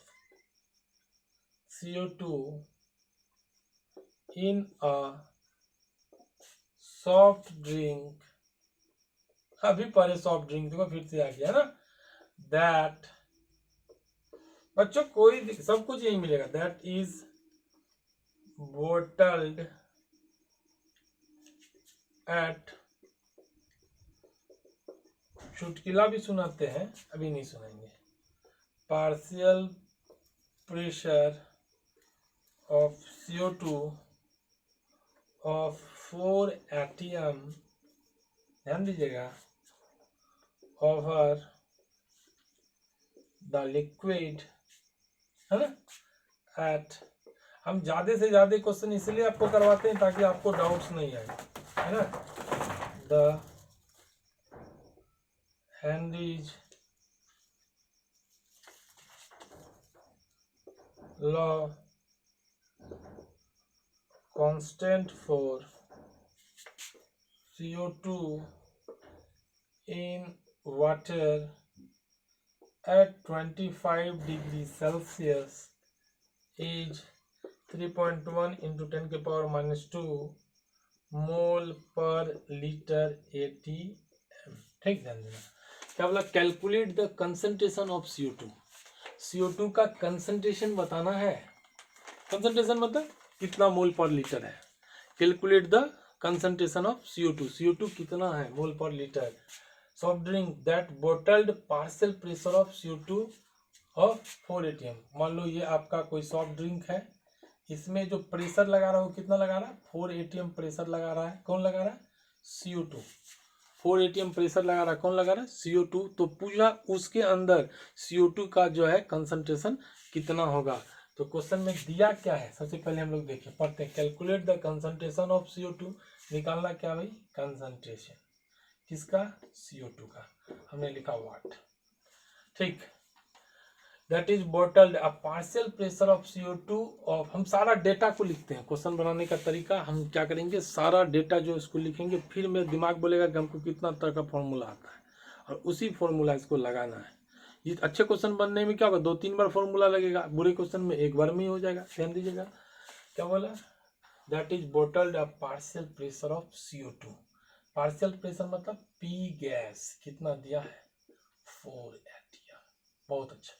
CO2 in a soft drink, अभी पहले सॉफ्ट ड्रिंक देखो फिर से आ गया ना, दैट, बच्चों कोई सब कुछ यही मिलेगा, दैट इज बोटल्ड एट, चुटकिला भी सुनाते हैं, अभी नहीं सुनाएंगे, partial pressure of CO2 of 4 ATM, ध्यान दीजिएगा, ओवर द लिक्विड, है ना, एट, हम ज्यादा से ज्यादा क्वेश्चन इसलिए आपको करवाते हैं ताकि आपको डाउट्स नहीं आए, है ना, the Henry's law constant for CO2 in water at 25 degrees Celsius is 3.1 into 10 के पावर -2 मोल पर लीटर ATM। ठीक, ध्यान देना। क्या बोला? Calculate the concentration of CO2, CO2 का कंसंट्रेशन बताना है। कंसंट्रेशन मतलब कितना मोल पर लीटर है। Calculate the concentration of CO2, CO2 कितना है मोल पर litre. Soft drink that bottled partial pressure of CO2 of 4 ATM। मान लो ये आपका कोई सॉफ्ट ड्रिंक है, इसमें जो प्रेशर लगा रहा है वो कितना लगा रहा है? 4 ATM प्रेशर लगा रहा है। कौन लगा रहा है? CO2। 4 ATM प्रेशर लगा रहा है, कौन लगा रहा है? CO2। तो पूरा उसके अंदर CO2 का जो है कंसंट्रेशन कितना होगा। तो क्वेश्चन में दिया क्या है, सबसे पहले हम लोग देखें, पढ़ते हैं। Calculate the concentration of CO2, निकालना क्या भाई? कंसंट्रेशन किसका? CO2 का। हमने लिखा वाट, ठीक। That is bottled a partial pressure of CO2 of, हम सारा डेटा को लिखते हैं। क्वेश्चन बनाने का तरीका हम क्या करेंगे, सारा डेटा जो इसको लिखेंगे, फिर मेरा दिमाग बोलेगा कि हमको कितना तरह का फॉर्मूला आता है और उसी फॉर्मूला इसको लगाना है। ये अच्छे क्वेश्चन बनने में क्या होगा, 2-3 बार फॉर्मूला लगेगा, बुरे क्वेश्चन में एक बार में ही हो जाएगा। ध्यान दीजिएगा क्या बोला, that is bottled a partial pressure of CO2। Partial pressure मतलब पी गैस कितना दिया है? 4 ATM। बहुत अच्छा।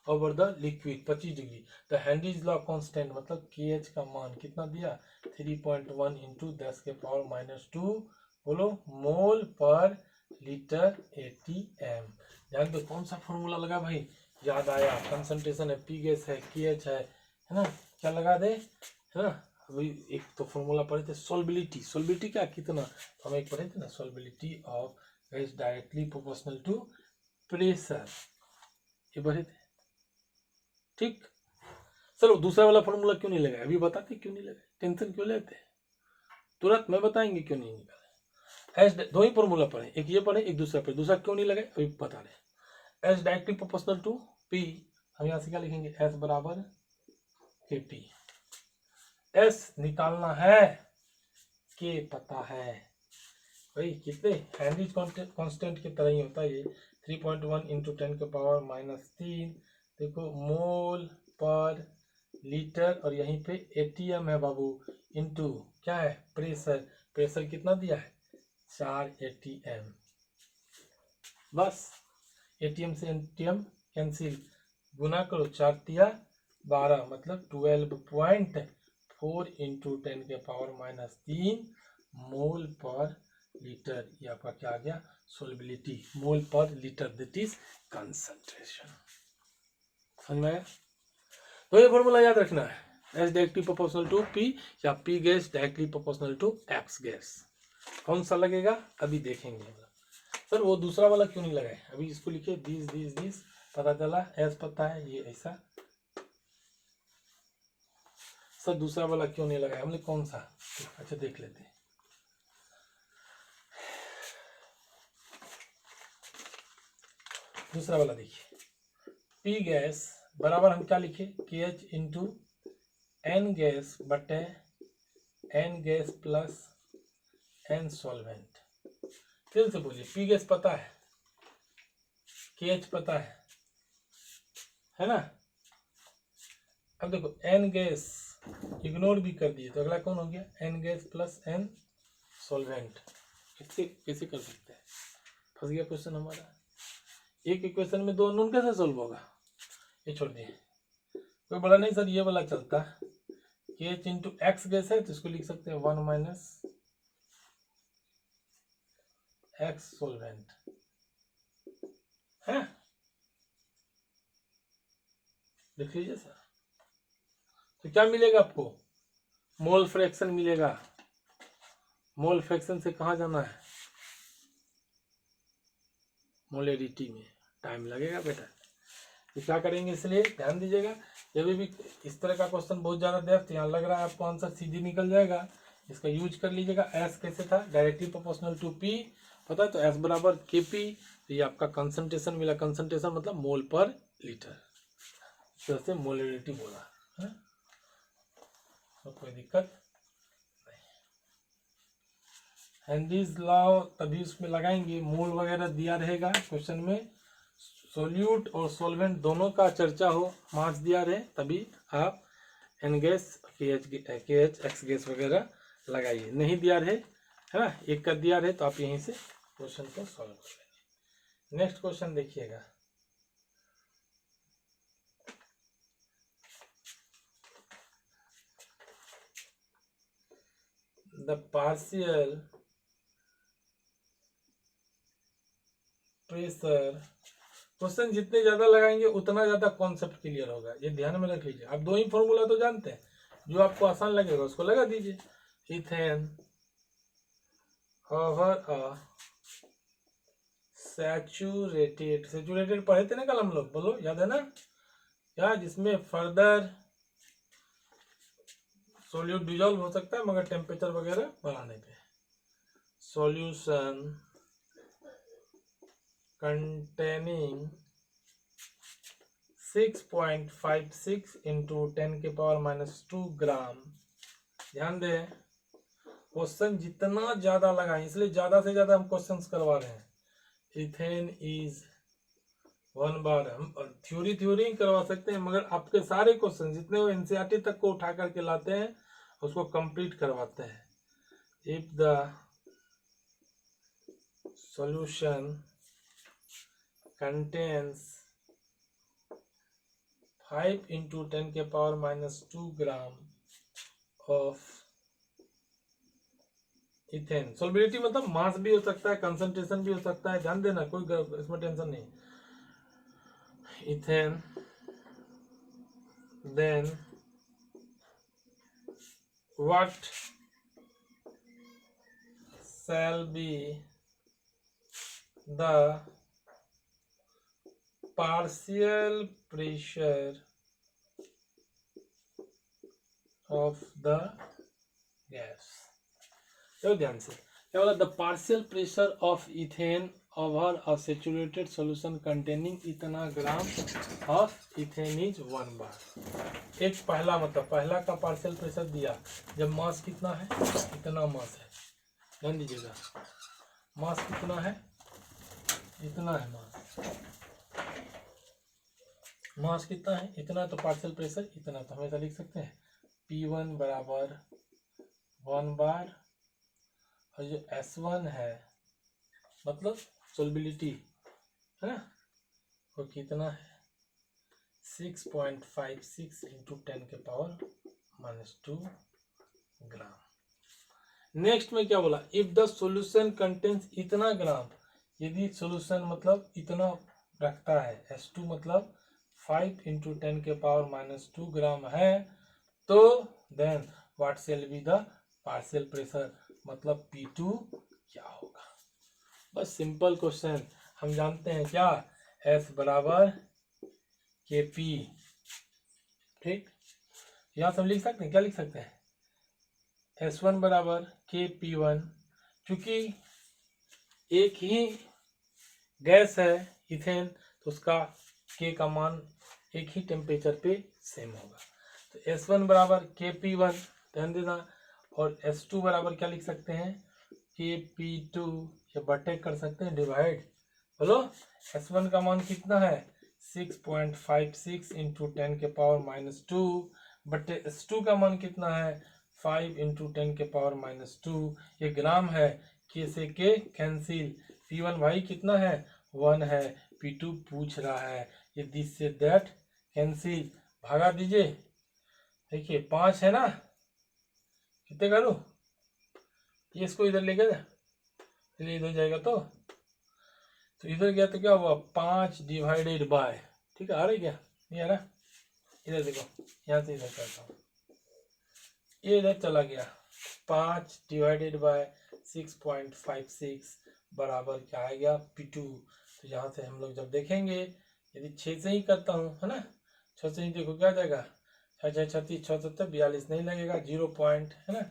Over the liquid 25 degree. The Henry's law constant मतलब KH का मान कितना दिया? 3.1 इंटू 10 के पावर -2 बोलो मोल पर लीटर ATM। ध्यान दो कौन सा फॉर्मूला लगा भाई, याद आया, कंसंट्रेशन है, पी गैस है, KH है ना, क्या लगा दे, है ना। अभी एक तो फॉर्मूला पढ़े थे सोल्बिलिटी, सोल्बिलिटी क्या कितना, तो हम एक पढ़े थे ना, solubility of gas directly proportional to pressure, ये पढ़े थे, ठीक। चलो दूसरा वाला फॉर्मूला क्यों नहीं लगा, अभी बताते क्यों नहीं लगा, टेंशन क्यों लेते, तुरंत में बताएंगे क्यों नहीं निकाले। एस, दो ही फॉर्मूला पढ़े, एक ये पढ़े एक दूसरा पढ़े, दूसरा क्यों नहीं लगे अभी बता रहे। S directly proportional to P, हम यहाँ से क्या लिखेंगे, एस बराबर KP। एस निकालना है, के पता है भाई, कितने हेनरीज कांस्टेंट की तरह ही होता है ये, 3.1 इंटू 10 के पावर -3, देखो मोल पर लीटर, और यहीं पे ATM है बाबू, इंटू क्या है? प्रेशर। प्रेशर कितना दिया है? 4 ATM। बस ATM से ATM कैंसिल, गुना करो, 4 तिया 12 मतलब 12.4 इंटू 10 के पावर -3 मोल पर लीटर। ये आपका क्या आ गया? सोल्बिलिटी, मोल पर लीटर, दैट इज कंसंट्रेशन। समझ में आया? तो ये फॉर्मूला याद रखना है, S directly proportional to P या P gas directly proportional to X gas. कौन सा लगेगा अभी देखेंगे। सर वो दूसरा वाला क्यों नहीं लगाए, अभी इसको लिखे दिस पता चला एस पता है ये ऐसा, सर दूसरा वाला क्यों नहीं लगाया हमने, कौन सा, अच्छा देख लेते हैं। दूसरा वाला देखिए, पी गैस बराबर हम क्या लिखे, K H into N gas बटे N gas plus N solvent. फिर से बोलिए, पी गैस पता है, के एच पता है ना। अब देखो एन गैस इग्नोर भी कर दिए तो अगला कौन हो गया, N gas plus N solvent. इससे कैसे कर सकते हैं, फंस गया क्वेश्चन हमारा। एक इक्वेशन में दो अननोन कैसे सोल्व होगा, ये छोड़ दिए, कोई बड़ा नहीं सर ये वाला चलता, के एच इंटू एक्स गैस है तो इसको लिख सकते हैं 1 माइनस एक्स सोल्वेंट है, देख लीजिए सर। तो क्या मिलेगा आपको, मोल फ्रैक्शन मिलेगा। मोल फ्रैक्शन से कहाँ जाना है, मोलेरिटी में, टाइम लगेगा बेटा। तो क्या करेंगे, इसलिए ध्यान दीजिएगा, जब भी इस तरह का क्वेश्चन बहुत ज़्यादा डेप्थ यहाँ लग रहा है आपको आंसर सीधी निकल जाएगा, इसका यूज कर लीजिएगा। एस कैसे था, डायरेक्टली प्रोपोर्शनल टू पी, पता है तो एस बराबर के पी, तो ये आपका कंसंट्रेशन मिला, कंसंट्रेशन मतलब मोल पर लीटर, इस तरह से मोलेरिटी बोला है, तो कोई दिक्कत नहीं। हेनरीज लॉ तभी उसमें लगाएंगे, मोल वगैरह दिया रहेगा क्वेश्चन में, सोल्यूट और सॉल्वेंट दोनों का चर्चा हो, मास दिया रहे, तभी आप एन गैस के एच एक्स गैस वगैरह लगाइए, नहीं दिया रहे है ना, एक का दिया रहे तो आप यहीं से क्वेश्चन को सॉल्व कर लेंगे। नेक्स्ट क्वेश्चन देखिएगा, द पार्शियल प्रेशर, क्वेश्चन जितने ज्यादा लगाएंगे उतना ज्यादा कॉन्सेप्ट क्लियर होगा, ये ध्यान में रख लीजिए। आप दो ही फॉर्मूला तो जानते हैं, जो आपको आसान लगेगा उसको लगा दीजिए। इथेन ओवर अ सैचुरेटेड पढ़े थे ना कल हम लोग, बोलो याद है ना, या जिसमें फर्दर सोल्यूट डिजॉल्व हो सकता है मगर टेम्परेचर वगैरह बढ़ाने पे, सॉल्यूशन कंटेनिंग 6.56 इंटू 10⁻⁻² ग्राम। ध्यान दें, क्वेश्चन जितना ज्यादा लगाएं, इसलिए ज्यादा से ज्यादा हम क्वेश्चंस करवा रहे हैं। इथेन इज 1 बार, हम थ्योरी ही करवा सकते हैं मगर आपके सारे क्वेश्चन जितने वो एनसीईआरटी तक को उठा करके लाते हैं उसको कंप्लीट करवाते हैं। If the solution contains 5 into 10⁻⁻² gram of ethane, solubility मतलब मास भी हो सकता है, कंसंट्रेशन भी हो सकता है, ध्यान देना, कोई इसमें टेंशन नहीं। Ethane then what shall be the partial pressure of the gas। चलो ध्यान से, क्या बोला, the partial pressure of ethane over a saturated solution containing इतना ग्राम ऑफ इथेन इज 1 बार। एक पहला मतलब पहला का पार्शियल प्रेशर दिया, जब मास कितना है, इतना मास है, ध्यान दीजिएगा, मास कितना है, इतना है मास कितना है, इतना, तो पार्शियल प्रेशर इतना, तो हमेशा लिख सकते हैं P1 बराबर 1 बार, और जो S1 है मतलब सोल्बिलिटी है ना, वो कितना है 6.56 इंटू 10⁻⁻² ग्राम। नेक्स्ट में क्या बोला, इफ द सॉल्यूशन कंटेन्स इतना ग्राम, यदि सॉल्यूशन मतलब इतना रखता है, S2 मतलब 5 इंटू 10⁻⁻² ग्राम है, तो then what shall be the partial pressure, मतलब P2 क्या होगा। बस सिंपल क्वेश्चन, हम जानते हैं क्या, एस बराबर के पी। ठीक, यहाँ सब लिख सकते हैं, क्या लिख सकते हैं, S1 बराबर के पी वन, चूंकि एक ही गैस है इथेन, तो उसका के का मान एक ही टेम्परेचर पे सेम होगा। तो S1 बराबर के पी वन, ध्यान देना, और S2 बराबर क्या लिख सकते हैं, के पी टू, ये बटे कर सकते हैं डिवाइड, बोलो S1 का मान कितना है 6.56 इंटू 10 के पावर -2 बटे S2 का मान कितना है 5 इंटू 10 के पावर -2, ये ग्राम है, के से के कैंसिल, P1 भाई कितना है 1 है, P2 पूछ रहा है, ये दिस से दैट कैंसिल, भागा दीजिए, देखिए 5 है ना, कितने करूँ, ये इसको इधर ले गया, चलिए इधर जाएगा तो इधर गया तो क्या हुआ 5 डिवाइडेड बाय, ठीक है, आ रही क्या, नहीं आ रहा, इधर देखो, यहाँ से इधर करता हूँ, ये इधर चला गया, 5 डिवाइडेड बाय 6.56 बराबर क्या आएगा P2। तो यहाँ से हम लोग जब देखेंगे, यदि 6 से ही करता हूँ, है ना, 6 से ही देखो क्या जाएगा, 6 6 36 6 7 42 नहीं लगेगा, 0 पॉइंट, है ना,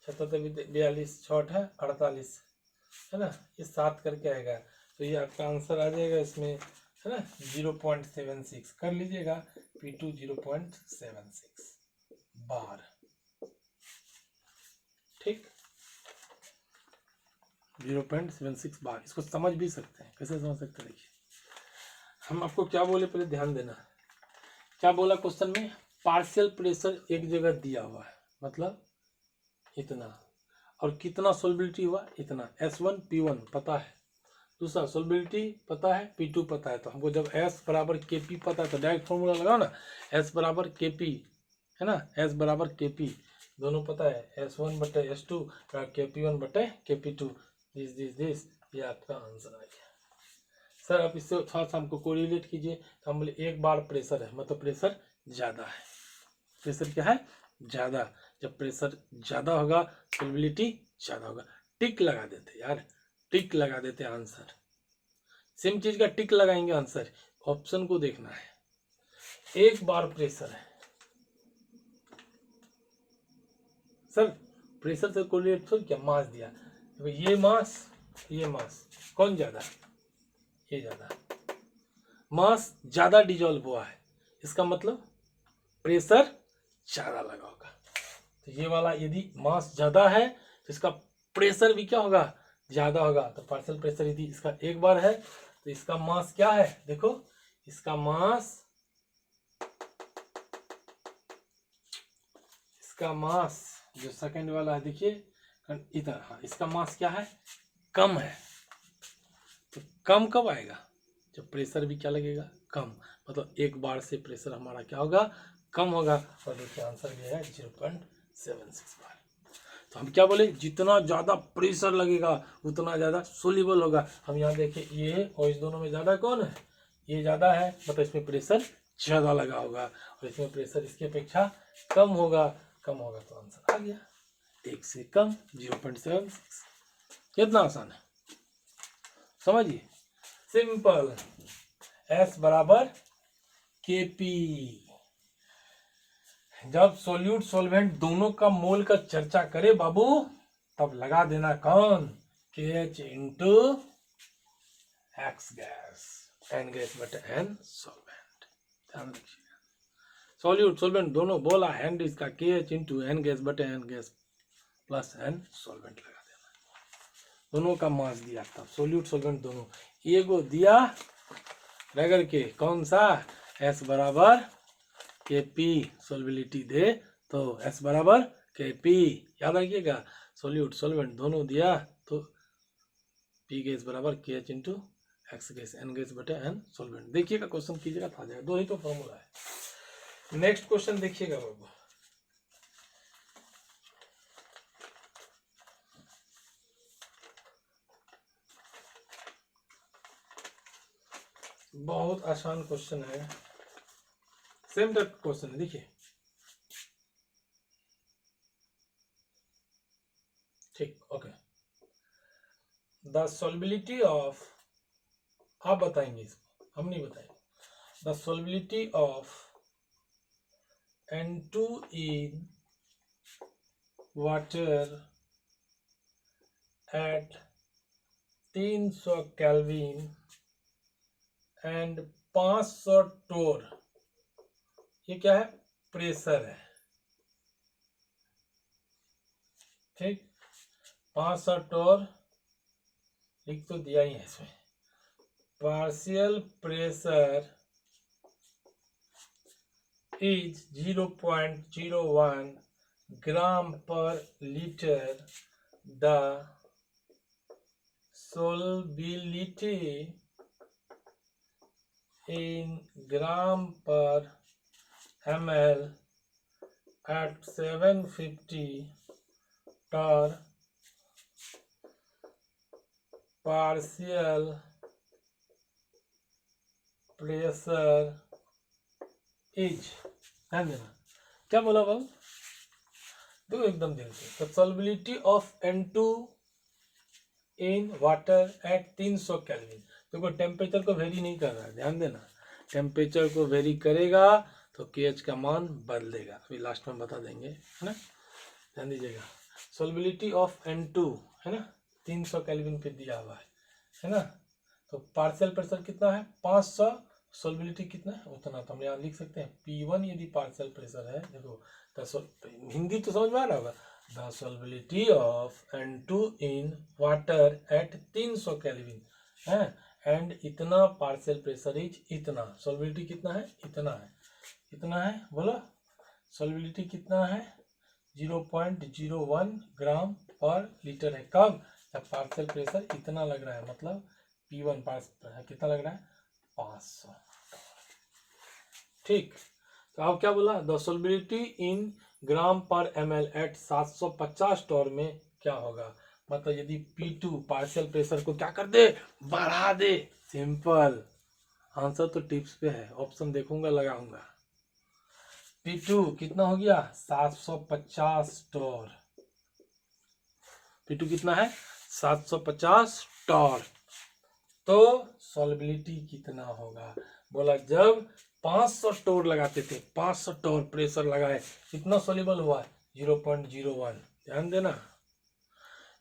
77 42 6 है 48, है ना, ये 7 करके आएगा, तो ये आपका आंसर आ जाएगा इसमें, है ना, 0.76 कर लीजिएगा, P2 0.76 बार, ठीक, 0.76 बार, इसको समझ भी सकते हैं, कैसे समझ सकते हैं, देखिए हम आपको क्या बोले, पहले ध्यान देना, क्या बोला क्वेश्चन में, पार्शियल प्रेशर एक जगह दिया हुआ है, मतलब इतना, और कितना सोलबिलिटी हुआ इतना, S1 P1 पता है, दूसरा सोलबिलिटी पता है, P2 पता है, तो हमको जब S बराबर KP पता है तो डायरेक्ट फॉर्मूला लगाओ ना, S बराबर KP, है ना, S बराबर KP दोनों पता है, S1 बटे S2 और KP1 बटे KP2, दिस, ये आपका आंसर आ गया। सर आप इससे थोड़ा सा हमको कोरिलेट कीजिए, तो हम बोले एक बार प्रेशर है, मतलब प्रेशर ज़्यादा है, प्रेशर क्या है ज़्यादा, जब प्रेशर ज़्यादा होगा सोलबिलिटी ज़्यादा होगा, टिक लगा देते यार, टिक लगा देते आंसर, सेम चीज का टिक लगाएंगे आंसर, ऑप्शन को देखना है, एक बार प्रेशर है, सर प्रेशर से कोरिलेट थोड़ी क्या, मास दिया, तो ये मास कौन ज्यादा, ये ज्यादा, मास ज्यादा डिजोल्व हुआ है, इसका मतलब प्रेशर ज्यादा लगा होगा, तो ये वाला यदि मास ज्यादा है तो इसका प्रेशर भी क्या होगा ज्यादा होगा, तो पार्शियल प्रेशर यदि इसका एक बार है तो इसका मास क्या है, देखो इसका मास जो सेकंड वाला है, देखिए इधर, हाँ इसका मास क्या है कम है, तो कम कब आएगा, जब प्रेशर भी क्या लगेगा कम, मतलब एक बार से प्रेशर हमारा क्या होगा कम होगा, और देखिए आंसर भी है 0.76 बार। तो हम क्या बोले, जितना ज़्यादा प्रेशर लगेगा उतना ज़्यादा सोल्यूबल होगा, हम यहाँ देखिए ये और इस दोनों में ज़्यादा कौन है, ये ज़्यादा है, मतलब इसमें प्रेशर ज़्यादा लगा होगा, और इसमें प्रेशर इसकी अपेक्षा कम होगा, तो आंसर आ गया, एक से कम 0.76, कितना आसान है, समझिए, सिंपल, S बराबर KP, जब सोल्यूट सोलवेंट दोनों का मोल का चर्चा करे बाबू, तब लगा देना कौन, KH into X gas, N gas बटे एन सोलवेंट, ध्यान रखिएगा, सोल्यूट सोलवेंट दोनों बोला, हैंड इसका KH इंटू एन गैस बटे N gas plus N solvent लगा देना, दोनों का मास दिया, तब सोल्यूट सोलवेंट दोनों, एगो दिया रगड़ के, कौन सा S बराबर KP, सोलबिलिटी दे तो S बराबर KP, याद रखिएगा, सोल्यूट सोलवेंट दोनों दिया तो P गैस बराबर KH into X gas N gas बटे एन सोलवेंट, देखिएगा क्वेश्चन कीजिएगा था जाएगा, दो ही तो फॉर्मूला है। नेक्स्ट क्वेश्चन देखिएगा बाबू, बहुत आसान क्वेश्चन है, सेम टाइप क्वेश्चन है, देखिए ठीक, ओके, द सॉल्युबिलिटी ऑफ, आप बताएंगे इसको, हम नहीं बताएंगे। The solubility of N2 in water at 300 kelvin and 500 टोर, ये क्या है? प्रेशर है, ठीक। 500 टोर लिख तो दिया ही है इसमें। पार्शियल प्रेशर इज 0.01 ग्राम पर litre. The solubility in gram per ml at 750 per partial pressure is, ध्यान देना क्या बोला बाबू, देखो एकदम ध्यान से। The solubility of N2 in water at 300 kelvin, देखो टेम्परेचर को वेरी नहीं कर रहा है, ध्यान देना। टेम्परेचर को वेरी करेगा तो KH का मान बदलेगा, अभी लास्ट में बता देंगे, है ना, ध्यान दीजिएगा। सॉल्युबिलिटी ऑफ N2 है ना, 300 केल्विन पे दिया हुआ है ना। तो पार्शियल प्रेशर कितना है? 500। सॉल्युबिलिटी कितना है? उतना तो हम यहाँ लिख सकते हैं P1 यदि पार्शियल प्रेशर है। देखो हिंदी तो समझ में आ रहा होगा। The solubility of N2 in water at 300 kelvin है एंड इतना पार्शियल प्रेशर इज इतना। सॉल्युबिलिटी कितना है? इतना है, कितना है बोलो? सॉल्युबिलिटी कितना है? 0.01 ग्राम पर लीटर है। कब? जब पार्शियल प्रेशर इतना लग रहा है, मतलब P1 पार्शियल कितना लग रहा है? 500, ठीक। तो अब क्या बोला? द सॉल्युबिलिटी इन ग्राम पर ml एट 750 टोर में क्या होगा? मतलब यदि P2 पार्शियल प्रेशर को क्या कर दे? बढ़ा दे। सिंपल आंसर तो टिप्स पे है, ऑप्शन देखूंगा लगाऊंगा। P2 कितना हो गया? 750 टोर। P2 कितना है? 750 टोर। तो सॉल्युबिलिटी कितना होगा? बोला जब 500 टोर लगाते थे, 500 टोर प्रेशर लगाए, कितना सोल्यूबल हुआ? 0.01। ध्यान देना।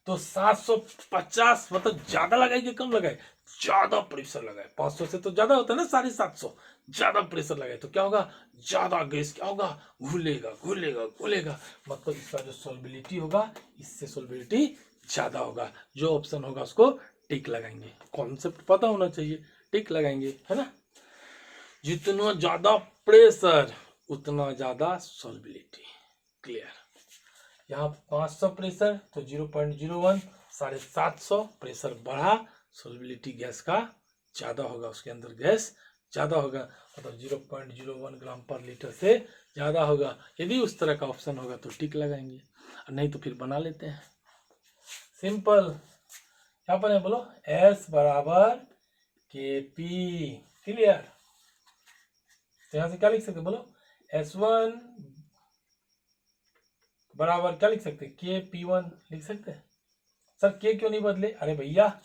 तो 750 मतलब ज्यादा लगाए कि कम लगाए? ज्यादा प्रेशर लगाए। 500 से तो ज्यादा होता है ना, 750। ज्यादा प्रेशर लगाए तो क्या होगा? ज्यादा गैस क्या होगा? घुलेगा घुलेगा घुलेगा। मतलब इसका जो सॉल्युबिलिटी होगा, इससे सॉल्युबिलिटी ज्यादा होगा। जो ऑप्शन होगा उसको टिक लगाएंगे। कॉन्सेप्ट पता होना चाहिए, टिक लगाएंगे, है ना। जितना ज्यादा प्रेशर उतना ज्यादा सॉल्युबिलिटी। क्लियर। यहाँ 500 प्रेशर तो 0.01, 750 प्रेशर बढ़ा, सॉल्युबिलिटी गैस का ज्यादा होगा, उसके अंदर गैस ज्यादा होगा, मतलब 0.01 ग्राम पर लीटर से ज्यादा होगा। यदि उस तरह का ऑप्शन होगा तो टिक लगाएंगे, और नहीं तो फिर बना लेते हैं। सिंपल। क्या पर है बोलो? S बराबर KP। क्लियर। तो यहां से क्या लिख सकते बोलो? S1 बराबर क्या लिख सकते? KP1 लिख सकते हैं। सर K क्यों नहीं बदले? अरे भैया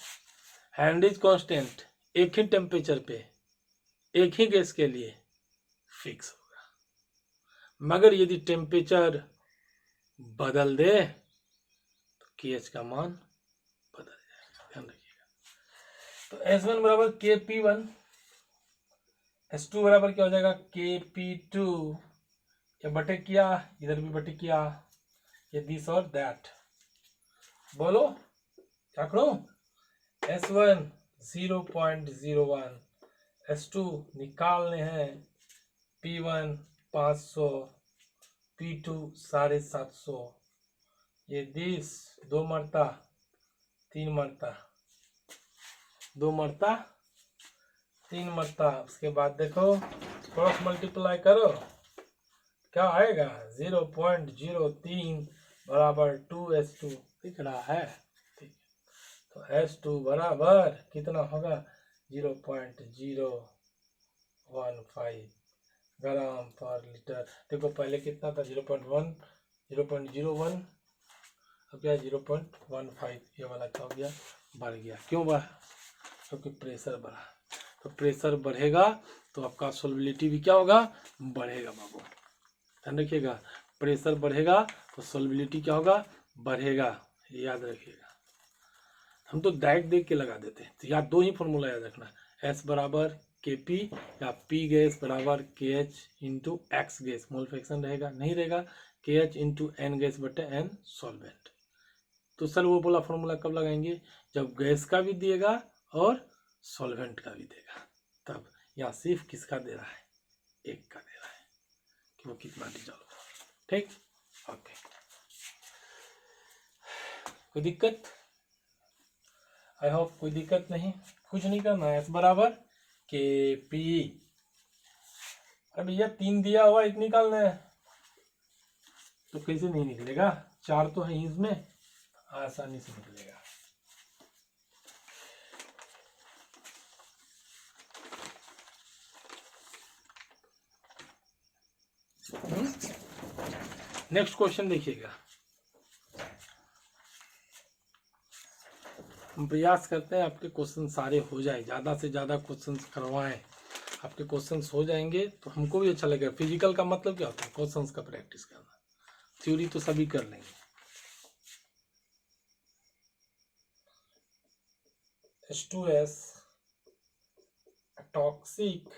हैंड इज कांस्टेंट, एक ही टेम्परेचर पे एक ही गैस के लिए फिक्स होगा, मगर यदि टेम्परेचर बदल दे तो KH का मान बदल जाएगा, ध्यान रखिएगा। तो S1 बराबर KP1, S2 बराबर क्या हो जाएगा? KP2। ये बटे किया, इधर भी बटे किया, ये दिस और दैट। बोलो क्या करूं? S1 0.01, S2 निकालने हैं, P1 500, P2 750, ये दिस 2 मरता 3 मरता 2 मरता 3 मरता। उसके बाद देखो क्रॉस मल्टीप्लाई करो, क्या आएगा? 0.03 बराबर 2S2 दिख रहा है, ठीक। तो S2 बराबर कितना होगा? 0.015 ग्राम पर लीटर। देखो पहले कितना था? 0.1, 0.01, अब क्या 0.15, ये वाला क्या हो गया? बढ़ गया। क्यों बढ़ा? क्योंकि प्रेशर बढ़ा। तो प्रेशर बढ़ेगा तो आपका सॉल्युबिलिटी भी क्या होगा? बढ़ेगा बाबू, ध्यान रखिएगा। प्रेशर बढ़ेगा तो सॉल्युबिलिटी क्या होगा? बढ़ेगा, याद रखिएगा। हम तो डायरेक्ट देख के लगा देते हैं, तो यार दो ही फॉर्मूला याद रखना, एस बराबर के पी या पी गैस बराबर K H into X gas, mole fraction रहेगा नहीं रहेगा, के एच इंटू एन गैस बटे एन सॉल्वेंट। तो सर वो बोला फॉर्मूला कब लगाएंगे? जब गैस का भी देगा और सॉल्वेंट का भी देगा, तब। यहाँ सिर्फ किसका दे रहा है? एक का दे रहा है कि वो कितना डिजॉल्व हो। ठीक, ओके। कोई दिक्कत? आई होप कोई दिक्कत नहीं। कुछ नहीं करना है, एस बराबर के पी। अरे भैया 3 दिया हुआ, एक निकालना है तो कैसे नहीं निकलेगा? 4 तो है इसमें, आसानी से निकलेगा। नेक्स्ट क्वेश्चन देखिएगा। हम प्रयास करते हैं आपके क्वेश्चन सारे हो जाए, ज़्यादा से ज़्यादा क्वेश्चन करवाएं। आपके क्वेश्चंस हो जाएंगे तो हमको भी अच्छा लगेगा। फिजिकल का मतलब क्या होता है? क्वेश्चंस का प्रैक्टिस करना। थ्योरी तो सभी कर लेंगे। H2S toxic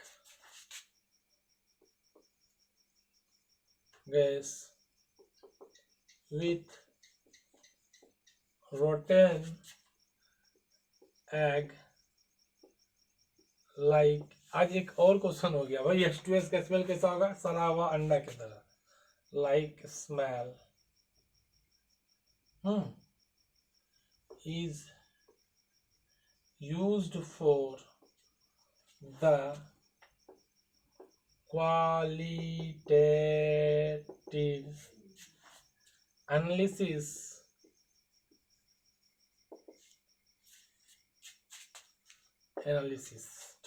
gas with rotten egg like. आज एक और क्वेश्चन हो गया भाई, H2S का स्मेल कैसा होगा? सड़ा हुआ अंडा की तरह, like smell is used for the qualitative analysis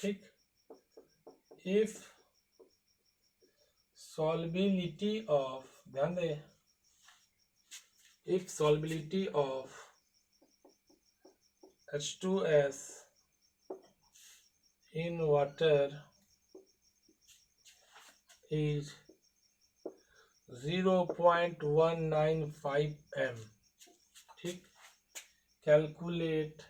ठीक। if solubility of, ध्यान दे, if solubility of H2S in water is 0.195 m, ठीक। Calculate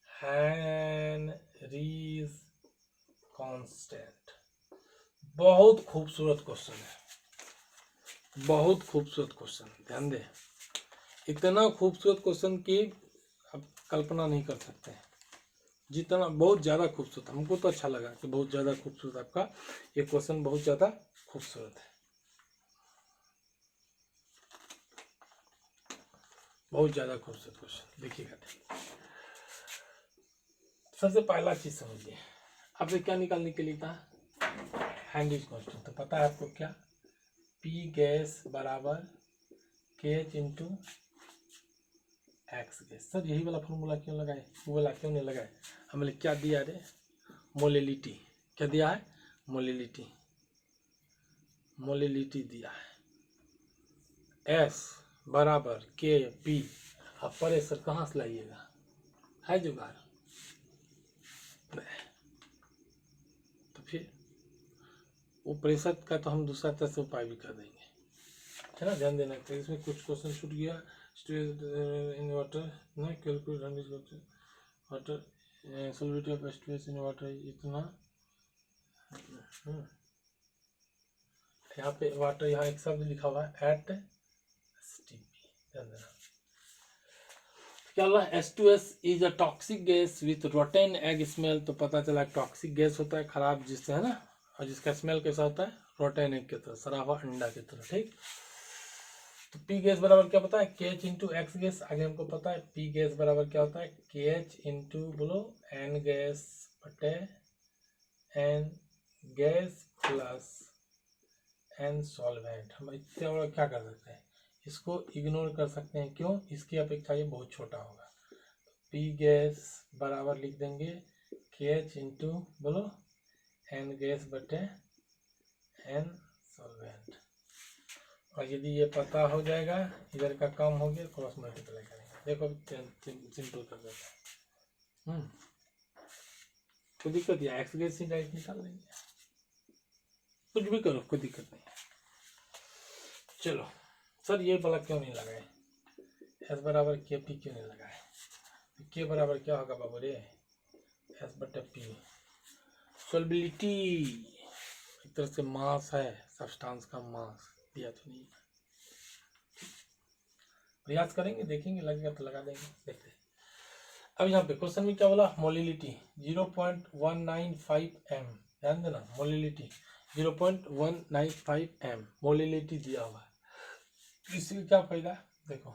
Henrys constant. बहुत खूबसूरत क्वेश्चन है, बहुत खूबसूरत क्वेश्चन, ध्यान दे। इतना खूबसूरत क्वेश्चन की आप कल्पना नहीं कर सकते हैं, जितना बहुत ज़्यादा खूबसूरत। हमको तो अच्छा लगा कि बहुत ज़्यादा खूबसूरत आपका ये क्वेश्चन, बहुत ज़्यादा खूबसूरत है, बहुत ज़्यादा खूबसूरत क्वेश्चन। देखिएगा, सबसे पहला चीज़ समझिए, आपसे क्या निकालने के लिए था? Henrys constant. तो पता है आपको क्या? पी गैस बराबर K H into X gas. Sir यही वाला फॉर्मूला क्यों लगाए? वो वाला क्यों नहीं लगाए? हमने क्या दिया रे? मोलिलिटी। क्या दिया है? मोलिलिटी, मोलिलिटी दिया है। एस बराबर के पी। अब प्रेशर कहाँ से लाइएगा? है जुगाड़? तो फिर वो प्रेशर का तो हम दूसरा तरह से उपाय भी कर देंगे, है ना, ध्यान देना। तो इसमें कुछ क्वेश्चन छूट गया। इन वाटर ना, calculate water solubility of H2S in water इतना। यहाँ पे वाटर, यहाँ एक शब्द लिखा हुआ है एट STP, ध्यान देना। क्या हुआ? H2S is a toxic gas with rotten egg smell. तो पता चला टॉक्सिक गैस होता है खराब, जिससे, है ना, और जिसका स्मेल कैसा होता है? रोटेन एग की तरह, सड़ा हुआ अंडा की तरह, ठीक। तो पी गैस बराबर क्या पता है? K H into X gas. आगे हमको पता है पी गैस बराबर क्या होता है? के एच इंटू, बोलो, एन गैस बटे N gas plus N solvent. हम इससे और क्या कर सकते हैं? इसको इग्नोर कर सकते हैं। क्यों? इसकी अपेक्षा ये बहुत छोटा होगा। पी गैस बराबर लिख देंगे के एच इंटू, बोलो, एन गैस बटे एन सॉल्वेंट। और यदि ये पता हो जाएगा, इधर का कम हो गया, क्रॉस मल्टीप्लाई करेंगे। देखो सिंपल कर देता है। कोई दिक्कत या एक्स गैस से डायरेक्ट निकाल देंगे, कुछ भी करो, कोई दिक्कत नहीं है। चलो सर ये वाला क्यों नहीं लगाए, एस बराबर के पी क्यों नहीं लगाए? के बराबर क्या होगा बाबू रे, एस बटा पी। सोलबिलिटी एक तरह से मास है, सब्सटेंस का मास दिया तो नहीं, प्रयास करेंगे, देखेंगे लगेगा तो लगा देंगे, देखते हैं। अब यहाँ पे क्वेश्चन में क्या बोला, मोलिलिटी 0.195 m, ध्यान देना, मोलिलिटी 0.195 m मोलिलिटी दिया हुआ है। इससे क्या फायदा, देखो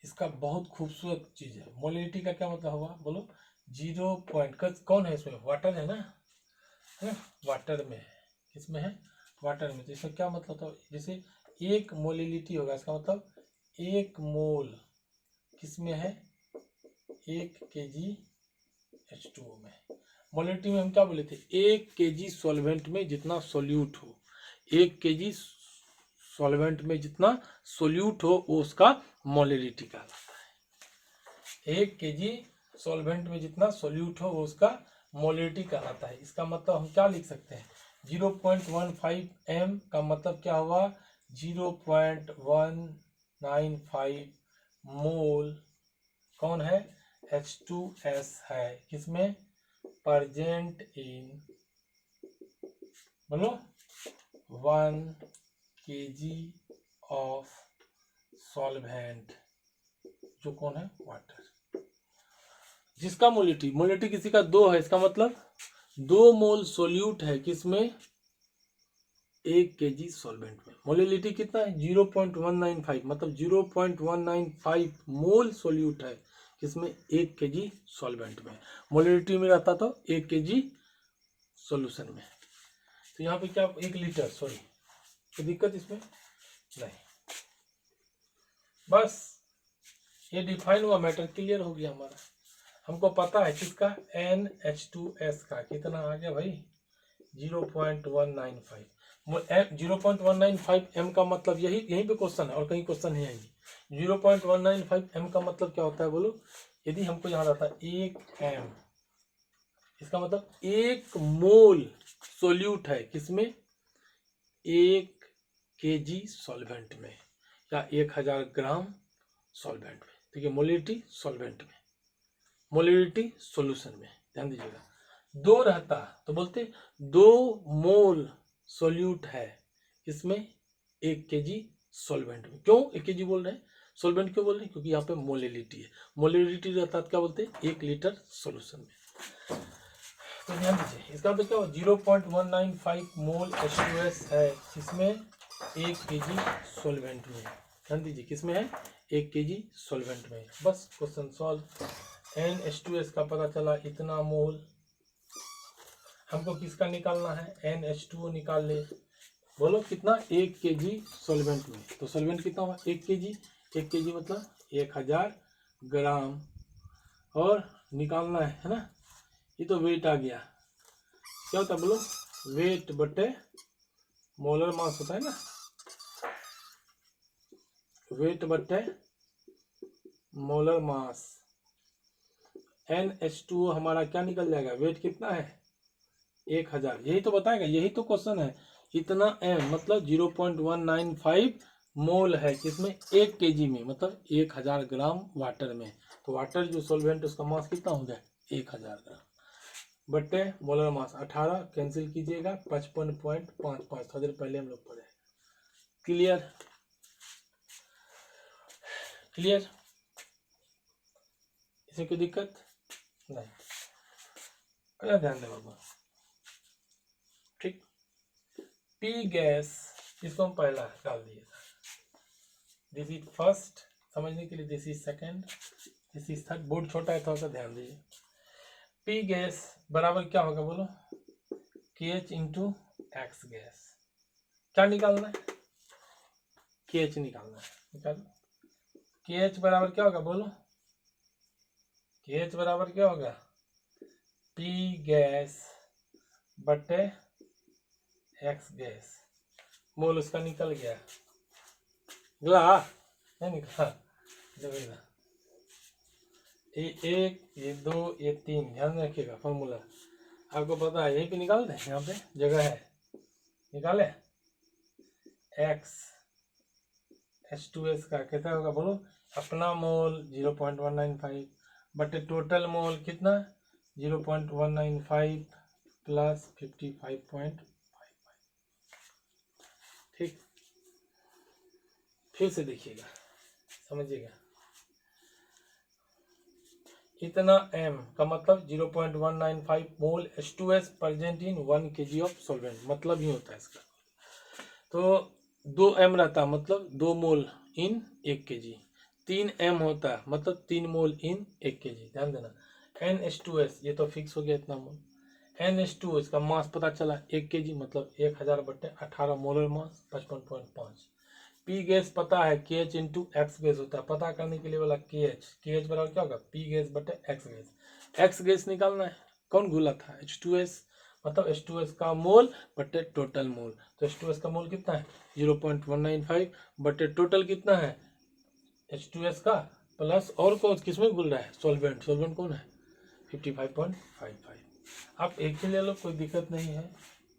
इसका बहुत खूबसूरत चीज है। मोलिलिटी का क्या मतलब हुआ बोलो, 0 पॉइंट, कौन है इसमें, वाटर है ना, है वाटर में, किसमें है, वाटर में। तो इसमें क्या मतलब था, जैसे एक मोलिलिटी होगा, इसका मतलब एक मोल किसमें है, 1 kg H2O में। मोलिलिटी में हम क्या बोले थे, 1 kg सॉल्वेंट में जितना सोल्यूट हो, 1 kg सॉल्वेंट में जितना सोल्यूट हो वो उसका मोलिलिटी कहलाता है। 1 kg सॉल्वेंट में जितना सोल्यूट हो वो उसका मोलिलिटी कहलाता है। इसका मतलब हम क्या लिख सकते हैं, 0.15 m का मतलब क्या हुआ, 0.195 मोल कौन है, H2S है, किसमें, प्रेजेंट इन, बोलो 1 kg ऑफ सॉल्वेंट, जो कौन है, वाटर। जिसका मोलिटी किसी का 2 है, इसका मतलब 2 मोल सोल्यूट है किसमें, 1 kg सॉल्वेंट में। मोलिलिटी कितना है, 0.195, मतलब 0.195 मोल सोल्यूट है किसमें, 1 kg सॉल्वेंट में। मोलिलिटी में रहता तो 1 kg सॉल्यूशन में। तो यहाँ पे क्या, 1 लीटर, सॉरी, कोई दिक्कत इसमें नहीं, बस ये डिफाइन हुआ, मैटर क्लियर हो गया हमारा। हमको पता है किसका, NH2S का कितना आ गया भाई, 0.195। 0.195 m का मतलब यहीं पे क्वेश्चन है, और कहीं क्वेश्चन है यही। 0.195 m का मतलब क्या होता है बोलो, यदि हमको यहाँ रहता है 1 m, इसका मतलब 1 मोल सोल्यूट है किसमें, 1 kg सॉल्वेंट में, या 1000 ग्राम सॉल्वेंट में। ठीक है, मोलिलिटी सॉल्वेंट में, मोलिलिटी सॉल्यूशन में, ध्यान दीजिएगा। 2 रहता तो बोलते 2 मोल सोल्यूट है इसमें, 1 kg सॉल्वेंट में। क्यों 1 kg बोल रहे हैं, सॉल्वेंट क्यों बोल रहे हैं, क्योंकि यहाँ पे मोलिलिटी है। मोलिलिटी रहता तो क्या बोलते हैं, 1 लीटर सॉल्यूशन में। तो ध्यान दीजिए, इसका मतलब क्या, 0.195 मोल H2S है किसमें, 1 kg सॉल्वेंट में। ध्यान दीजिए किसमें है, 1 kg सॉल्वेंट में। बस क्वेश्चन सॉल्व। NH2S का पता चला इतना मोल, हमको किसका निकालना है, NH2O निकाल ले। बोलो कितना, 1 kg सॉल्वेंट में। तो सॉल्वेंट कितना हुआ, 1 kg, 1 kg मतलब 1000 ग्राम, और निकालना है ना, ये तो वेट आ गया, क्या होता है बोलो, वेट बटे मोलर मास होता है ना, वेट बटे मोलर मास। NH2O हमारा क्या निकल जाएगा, वेट कितना है, 1000, यही तो बताएगा, यही तो क्वेश्चन है। इतना m मतलब 0.195 मोल है किसमें, 1 kg में, मतलब 1000 ग्राम वाटर में। तो वाटर जो सॉल्वेंट उसका मास कितना हो गया, 1000 ग्राम, बटे मोलर मास 18, कैंसिल कीजिएगा, 55.55, थोड़ी देर पहले हम लोग पढ़े। क्लियर, क्लियर, इसमें कोई दिक्कत नहीं, क्या ध्यान दे बाबा, ठीक। पी गैस, इसको हम पहला डाल दिए, दिस इज फर्स्ट, समझने के लिए this is second, this is third. Board छोटा है, थोड़ा सा ध्यान दीजिए। पी गैस बराबर क्या होगा बोलो, KH इंटू एक्स गैस। क्या निकालना है, KH निकालना है, निकालो। KH बराबर क्या होगा बोलो, KH बराबर क्या होगा, पी गैस बटे एक्स गैस, मोल उसका निकल गया, निकला नहीं निकला, देखो इधर ये 1 ये 2 ये 3, ध्यान रखिएगा फॉर्मूला आपको पता है, यहीं पे निकाल दें, यहाँ पे जगह है, निकाले x H2S का कितना होगा बोलो, अपना मोल 0.195 बटे टोटल मोल कितना 0.195 प्लस 55.55, ठीक। फिर से देखिएगा समझिएगा, इतना m का मतलब 0.195 मोल H2S present in 1 kg of solvent, मतलब ही होता है इसका। तो 2 m रहता है मतलब 2 मोल इन 1 kg, 3 m होता है मतलब 3 मोल इन 1 kg, ध्यान देना। NH2S ये तो फिक्स हो गया इतना मोल, NH2S का मास पता चला 1 kg मतलब 1000 बटे 18 मोलर मास 55.5। पी गैस पता है KH इंटू एक्स गैस होता है, पता करने के लिए बोला KH बराबर क्या होगा पी गैस बटे एक्स गैस, एक्स गैस निकालना है, कौन घुला था H2S, मतलब H2S का मोल बटे टोटल मोल, तो H2S का मोल कितना है 0.195 बटे टोटल कितना है H2S का, प्लस और कौन किसमें घुल रहा है सॉल्वेंट, सॉल्वेंट कौन है 55.55। आप एक ही ले लो कोई दिक्कत नहीं है,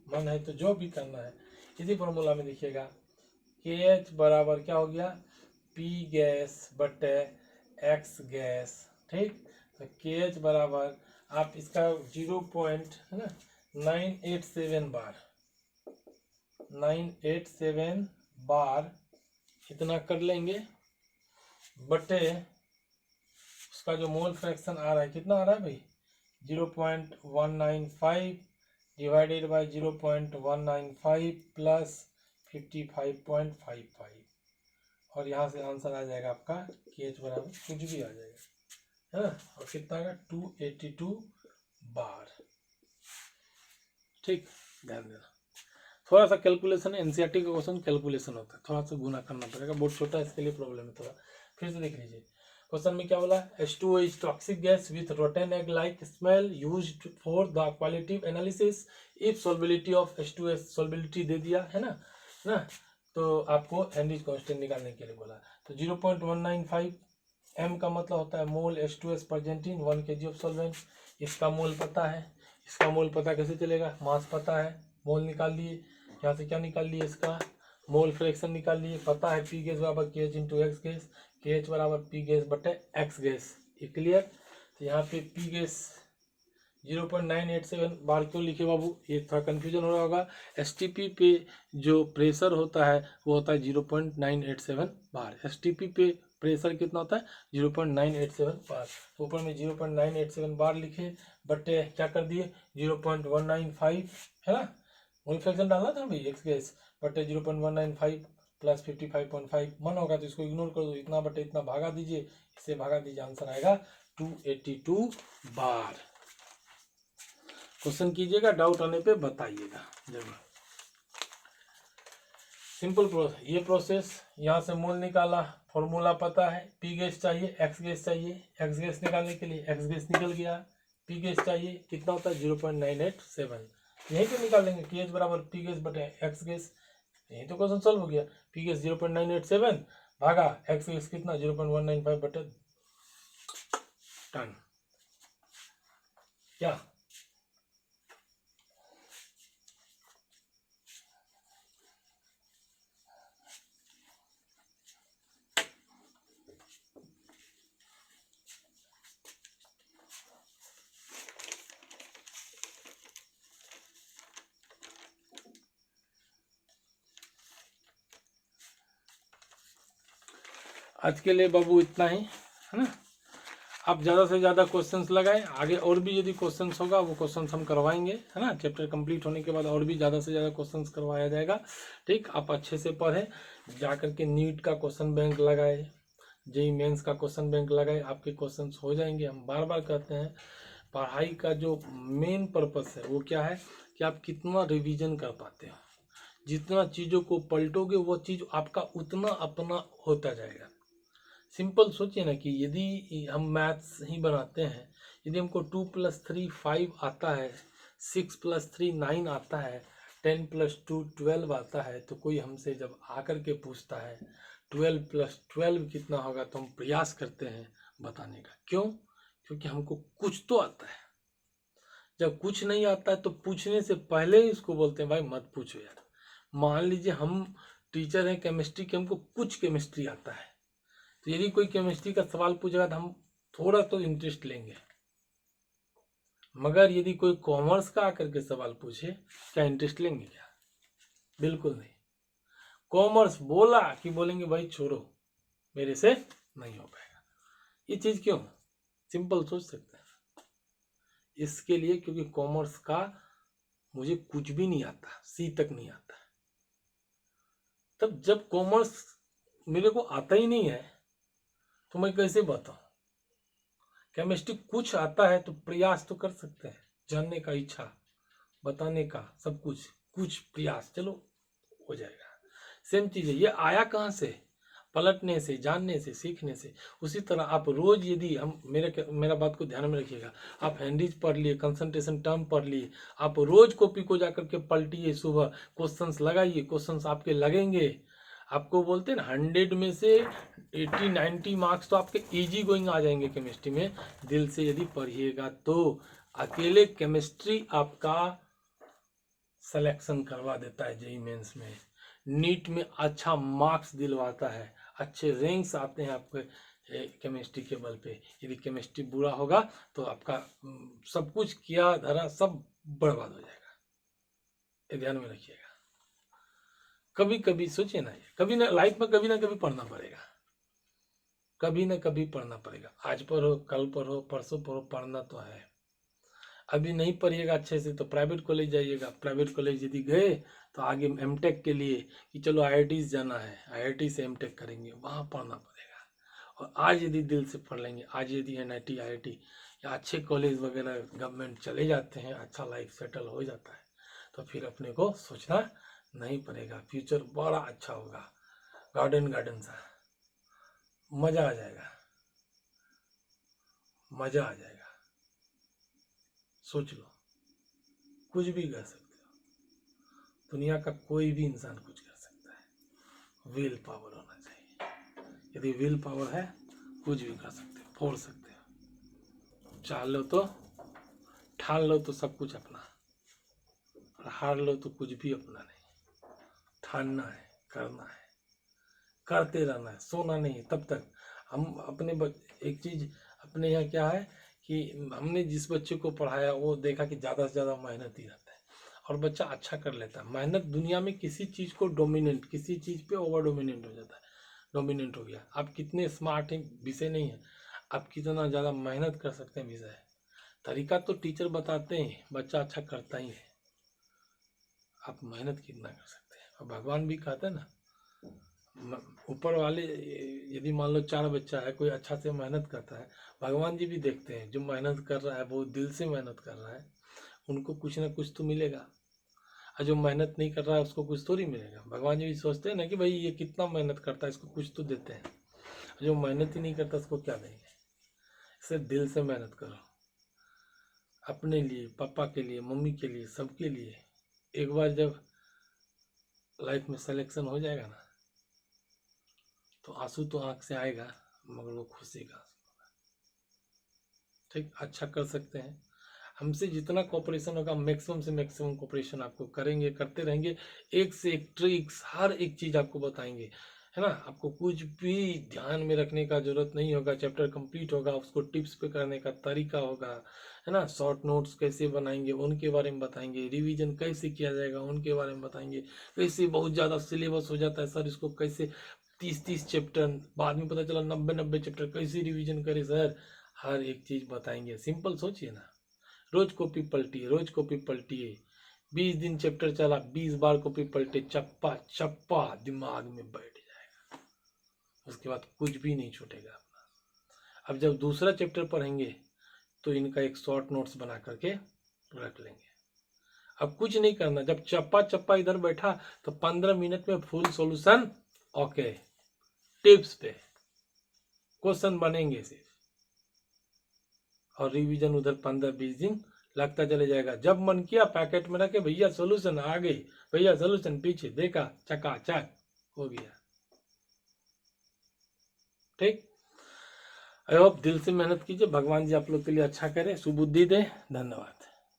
मन है तो जो भी करना है। इसी फॉर्मूला में देखिएगा KH बराबर क्या हो गया P गैस बटे X गैस, ठीक। तो KH बराबर आप इसका 0.987 बार 987 बार इतना कर लेंगे, बटे उसका जो मोल फ्रैक्शन आ रहा है कितना आ रहा है भाई 0.195 डिवाइडेड बाय 0.195 प्लस 55.55, और यहाँ से आंसर आ जाएगा आपका KH बराबर कुछ भी आ जाएगा, है ना, और कितना आएगा 282 बार, ठीक। ध्यान देना थोड़ा सा कैलकुलेशन, एनसीईआरटी का क्वेश्चन कैलकुलेशन होता है, थोड़ा सा गुना करना पड़ेगा, बहुत छोटा है इसके लिए प्रॉब्लम है थोड़ा। फिर से देख लीजिए क्वेश्चन में क्या बोला, H2O is toxic gas with rotten egg like smell used for the qualitative analysis if solubility of H2S, solubility दे दिया है ना, तो आपको हेनरीज कांस्टेंट निकालने के लिए बोला। तो 0.195 m का मतलब होता है मोल H2S present in 1 kg of solvent, इसका मोल पता है, इसका मोल पता कैसे चलेगा, मास पता है, मोल निकाल लिए, यहाँ से क्या निकाल लिए इसका मोल फ्रैक्शन निकाल लिए, पता है पी गैस बराबर KH into X gas, KH बराबर पी गैस बटे एक्स गैस, ये क्लियर। तो यहाँ पे पी गैस 0.987 बार क्यों लिखे बाबू, ये थोड़ा कन्फ्यूजन हो रहा होगा, STP पे जो प्रेशर होता है वो होता है 0.987 बार, STP पे प्रेशर कितना होता है 0.987 बार, तो ऊपर में 0.987 बार लिखे, बटे क्या कर दिए 0.195, है ना, मोल फ्रैक्शन डालना था भाई एक्स गैस, बटे 0.195 प्लस 55.5, मन होगा तो इसको इग्नोर कर दो, इतना बटे इतना भागा दीजिए, इससे भागा दीजिए, आंसर आएगा 282 बार। क्वेश्चन कीजिएगा, डाउट आने पे बताइएगा जरूर। सिंपल प्रोसेस, ये प्रोसेस, यहाँ से मोल निकाला, फॉर्मूला पता है, पी गैस चाहिए एक्स गैस चाहिए, एक्स गैस निकालने के लिए एक्स गैस निकल गया, पी गैस चाहिए कितना होता है 0.987, यहीं पे निकाल लेंगे KH बराबर पी गैस बटे एक्स गैस, यही तो क्वेश्चन सॉल्व हो गया, पी गैस 0.987 भागा एक्स गैस कितना 0.195 बटे टन, क्या आज के लिए बाबू इतना ही, है ना। आप ज़्यादा से ज़्यादा क्वेश्चंस लगाएं, आगे और भी यदि क्वेश्चंस होगा वो क्वेश्चंस हम करवाएंगे, है ना, चैप्टर कंप्लीट होने के बाद और भी ज़्यादा से ज़्यादा क्वेश्चंस करवाया जाएगा, ठीक। आप अच्छे से पढ़ें, जा करके नीट का क्वेश्चन बैंक लगाए, जेईई मेंस का क्वेश्चन बैंक लगाए, आपके क्वेश्चंस हो जाएंगे। हम बार बार कहते हैं पढ़ाई का जो मेन पर्पस है वो क्या है कि आप कितना रिविजन कर पाते हो, जितना चीज़ों को पलटोगे वो चीज़ आपका उतना अपना होता जाएगा। सिंपल सोचिए ना कि यदि हम मैथ्स ही बनाते हैं, यदि हमको 2 + 3 5 आता है, 6 + 3 9 आता है, 10 + 2 12 आता है, तो कोई हमसे जब आकर के पूछता है 12 + 12 कितना होगा, तो हम प्रयास करते हैं बताने का। क्यों? क्योंकि हमको कुछ तो आता है। जब कुछ नहीं आता है तो पूछने से पहले ही उसको बोलते हैं भाई मत पूछो यार। मान लीजिए हम टीचर हैं केमिस्ट्री के, हमको कुछ केमिस्ट्री आता है, तो यदि कोई केमिस्ट्री का सवाल पूछेगा तो हम थोड़ा तो इंटरेस्ट लेंगे। मगर यदि कोई कॉमर्स का आकर के सवाल पूछे, क्या इंटरेस्ट लेंगे क्या? बिल्कुल नहीं। कॉमर्स बोला कि बोलेंगे भाई छोड़ो, मेरे से नहीं हो पाएगा। ये चीज क्यों? सिंपल सोच सकते हैं। इसके लिए क्योंकि कॉमर्स का मुझे कुछ भी नहीं आता, सी तक नहीं आता। तब जब कॉमर्स मेरे को आता ही नहीं है तो मैं कैसे बताऊं? केमिस्ट्री कुछ आता है तो प्रयास तो कर सकते हैं, जानने का इच्छा, बताने का, सब कुछ कुछ प्रयास, चलो हो जाएगा। सेम चीज है, ये आया कहाँ से? पलटने से, जानने से, सीखने से। उसी तरह आप रोज यदि हम मेरा बात को ध्यान में रखिएगा, आप हेनरीज पढ़ लिए, कंसंट्रेशन टर्म पढ़ लिए, आप रोज कॉपी को जाकर के पलटिए, सुबह क्वेश्चंस लगाइए, क्वेश्चंस आपके लगेंगे। आपको बोलते हैं ना 100 में से 80-90 मार्क्स तो आपके इजी गोइंग आ जाएंगे केमिस्ट्री में, दिल से यदि पढ़िएगा तो। अकेले केमिस्ट्री आपका सिलेक्शन करवा देता है जेईई मेंस में, नीट में अच्छा मार्क्स दिलवाता है, अच्छे रैंक्स आते हैं आपके केमिस्ट्री के बल पे। यदि केमिस्ट्री बुरा होगा तो आपका सब कुछ किया धरा सब बर्बाद हो जाएगा। ये ध्यान में रखिएगा। कभी कभी सोचिए ना, कभी ना लाइफ में कभी ना कभी पढ़ना पड़ेगा, कभी ना कभी पढ़ना पड़ेगा। आज पढ़ो, कल पढ़ो, परसों पढ़ो, पढ़ना तो है। अभी नहीं पढ़िएगा अच्छे से तो प्राइवेट कॉलेज जाइएगा। प्राइवेट कॉलेज यदि गए तो आगे एमटेक के लिए कि चलो आईआईटी जाना है, आईआईटी से एमटेक करेंगे, वहाँ पढ़ना पड़ेगा। और आज यदि दिल से पढ़ लेंगे, आज यदि एनआईटी, आईआईटी या अच्छे कॉलेज वगैरह गवर्नमेंट चले जाते हैं, अच्छा लाइफ सेटल हो जाता है, तो फिर अपने को सोचना नहीं पड़ेगा, फ्यूचर बड़ा अच्छा होगा। गार्डन गार्डन सा मजा आ जाएगा, मजा आ जाएगा। सोच लो, कुछ भी कर सकते हो, दुनिया का कोई भी इंसान कुछ कर सकता है। विल पावर होना चाहिए। यदि विल पावर है, कुछ भी कर सकते हो, फोड़ सकते हो। चाह लो तो, ठान लो तो सब कुछ अपना, और हार लो तो कुछ भी अपना नहीं। ठानना है, करना है, करते रहना है, सोना नहीं। तब तक हम अपने एक चीज अपने यहाँ क्या है कि हमने जिस बच्चे को पढ़ाया वो देखा कि ज़्यादा से ज़्यादा मेहनत ही रहता है और बच्चा अच्छा कर लेता है। मेहनत दुनिया में किसी चीज़ को डोमिनेंट, किसी चीज़ पे ओवर डोमिनेंट हो जाता है। डोमिनेंट हो गया, आप कितने स्मार्ट हैं विषय नहीं है, आप कितना ज़्यादा मेहनत कर सकते हैं विषय है। तरीका तो टीचर बताते हैं, बच्चा अच्छा करता ही है, आप मेहनत कितना कर सकते हैं। और भगवान भी कहते हैं ना, ऊपर वाले यदि मान लो 4 बच्चा है, कोई अच्छा से मेहनत करता है, भगवान जी भी देखते हैं जो मेहनत कर रहा है, वो दिल से मेहनत कर रहा है, उनको कुछ ना कुछ तो मिलेगा। और जो मेहनत नहीं कर रहा है उसको कुछ थोड़ी मिलेगा। भगवान जी भी सोचते हैं ना कि भाई ये कितना मेहनत करता है, इसको कुछ तो देते हैं। जो मेहनत ही नहीं करता उसको क्या देंगे? इससे दिल से मेहनत करो, अपने लिए, पापा के लिए, मम्मी के लिए, सबके लिए। एक बार जब लाइफ में सिलेक्शन हो जाएगा ना, तो आंसू तो आंख से आएगा, मगर वो खुशी का आंसू होगा। ठीक, अच्छा कर सकते हैं। हमसे जितना कोऑपरेशन होगा, मैक्सिमम से मैक्सिमम कोऑपरेशन आपको करेंगे, करते रहेंगे। एक से एक ट्रिक्स, हर एक चीज़ आपको बताएंगे, है ना। आपको कुछ भी ध्यान में रखने का जरूरत नहीं होगा। चैप्टर कंप्लीट होगा, उसको टिप्स पे करने का तरीका होगा, है ना। शॉर्ट नोट्स कैसे बनाएंगे उनके बारे में बताएंगे, रिवीजन कैसे किया जाएगा उनके बारे में बताएंगे। कैसे बहुत ज़्यादा सिलेबस हो जाता है सर, इसको कैसे 30-30 चैप्टर, बाद में पता चला 90-90 चैप्टर, कैसे रिवीजन करे सर, हर एक चीज़ बताएंगे। सिंपल सोचिए ना, रोज कॉपी पलटिए, रोज कॉपी पलटिए। 20 दिन चैप्टर चला, 20 बार कॉपी पलटे, चप्पा चप्पा दिमाग में बैठ जाएगा। उसके बाद कुछ भी नहीं छूटेगा अपना। अब जब दूसरा चैप्टर पढ़ेंगे तो इनका एक शॉर्ट नोट्स बना करके रख लेंगे। अब कुछ नहीं करना, जब चप्पा चप्पा इधर बैठा तो 15 मिनट में फुल सॉल्यूशन, ओके, टिप्स पे क्वेश्चन बनेंगे सिर्फ, और रिवीजन उधर 15-20 दिन लगता चले जाएगा। जब मन किया पैकेट में रखे, भैया सोल्यूशन आ गई, भैया सोल्यूशन पीछे देखा, चकाचक हो गया। ठीक, आई होप दिल से मेहनत कीजिए, भगवान जी आप लोग के लिए अच्छा करे, सुबुद्धि दे। धन्यवाद।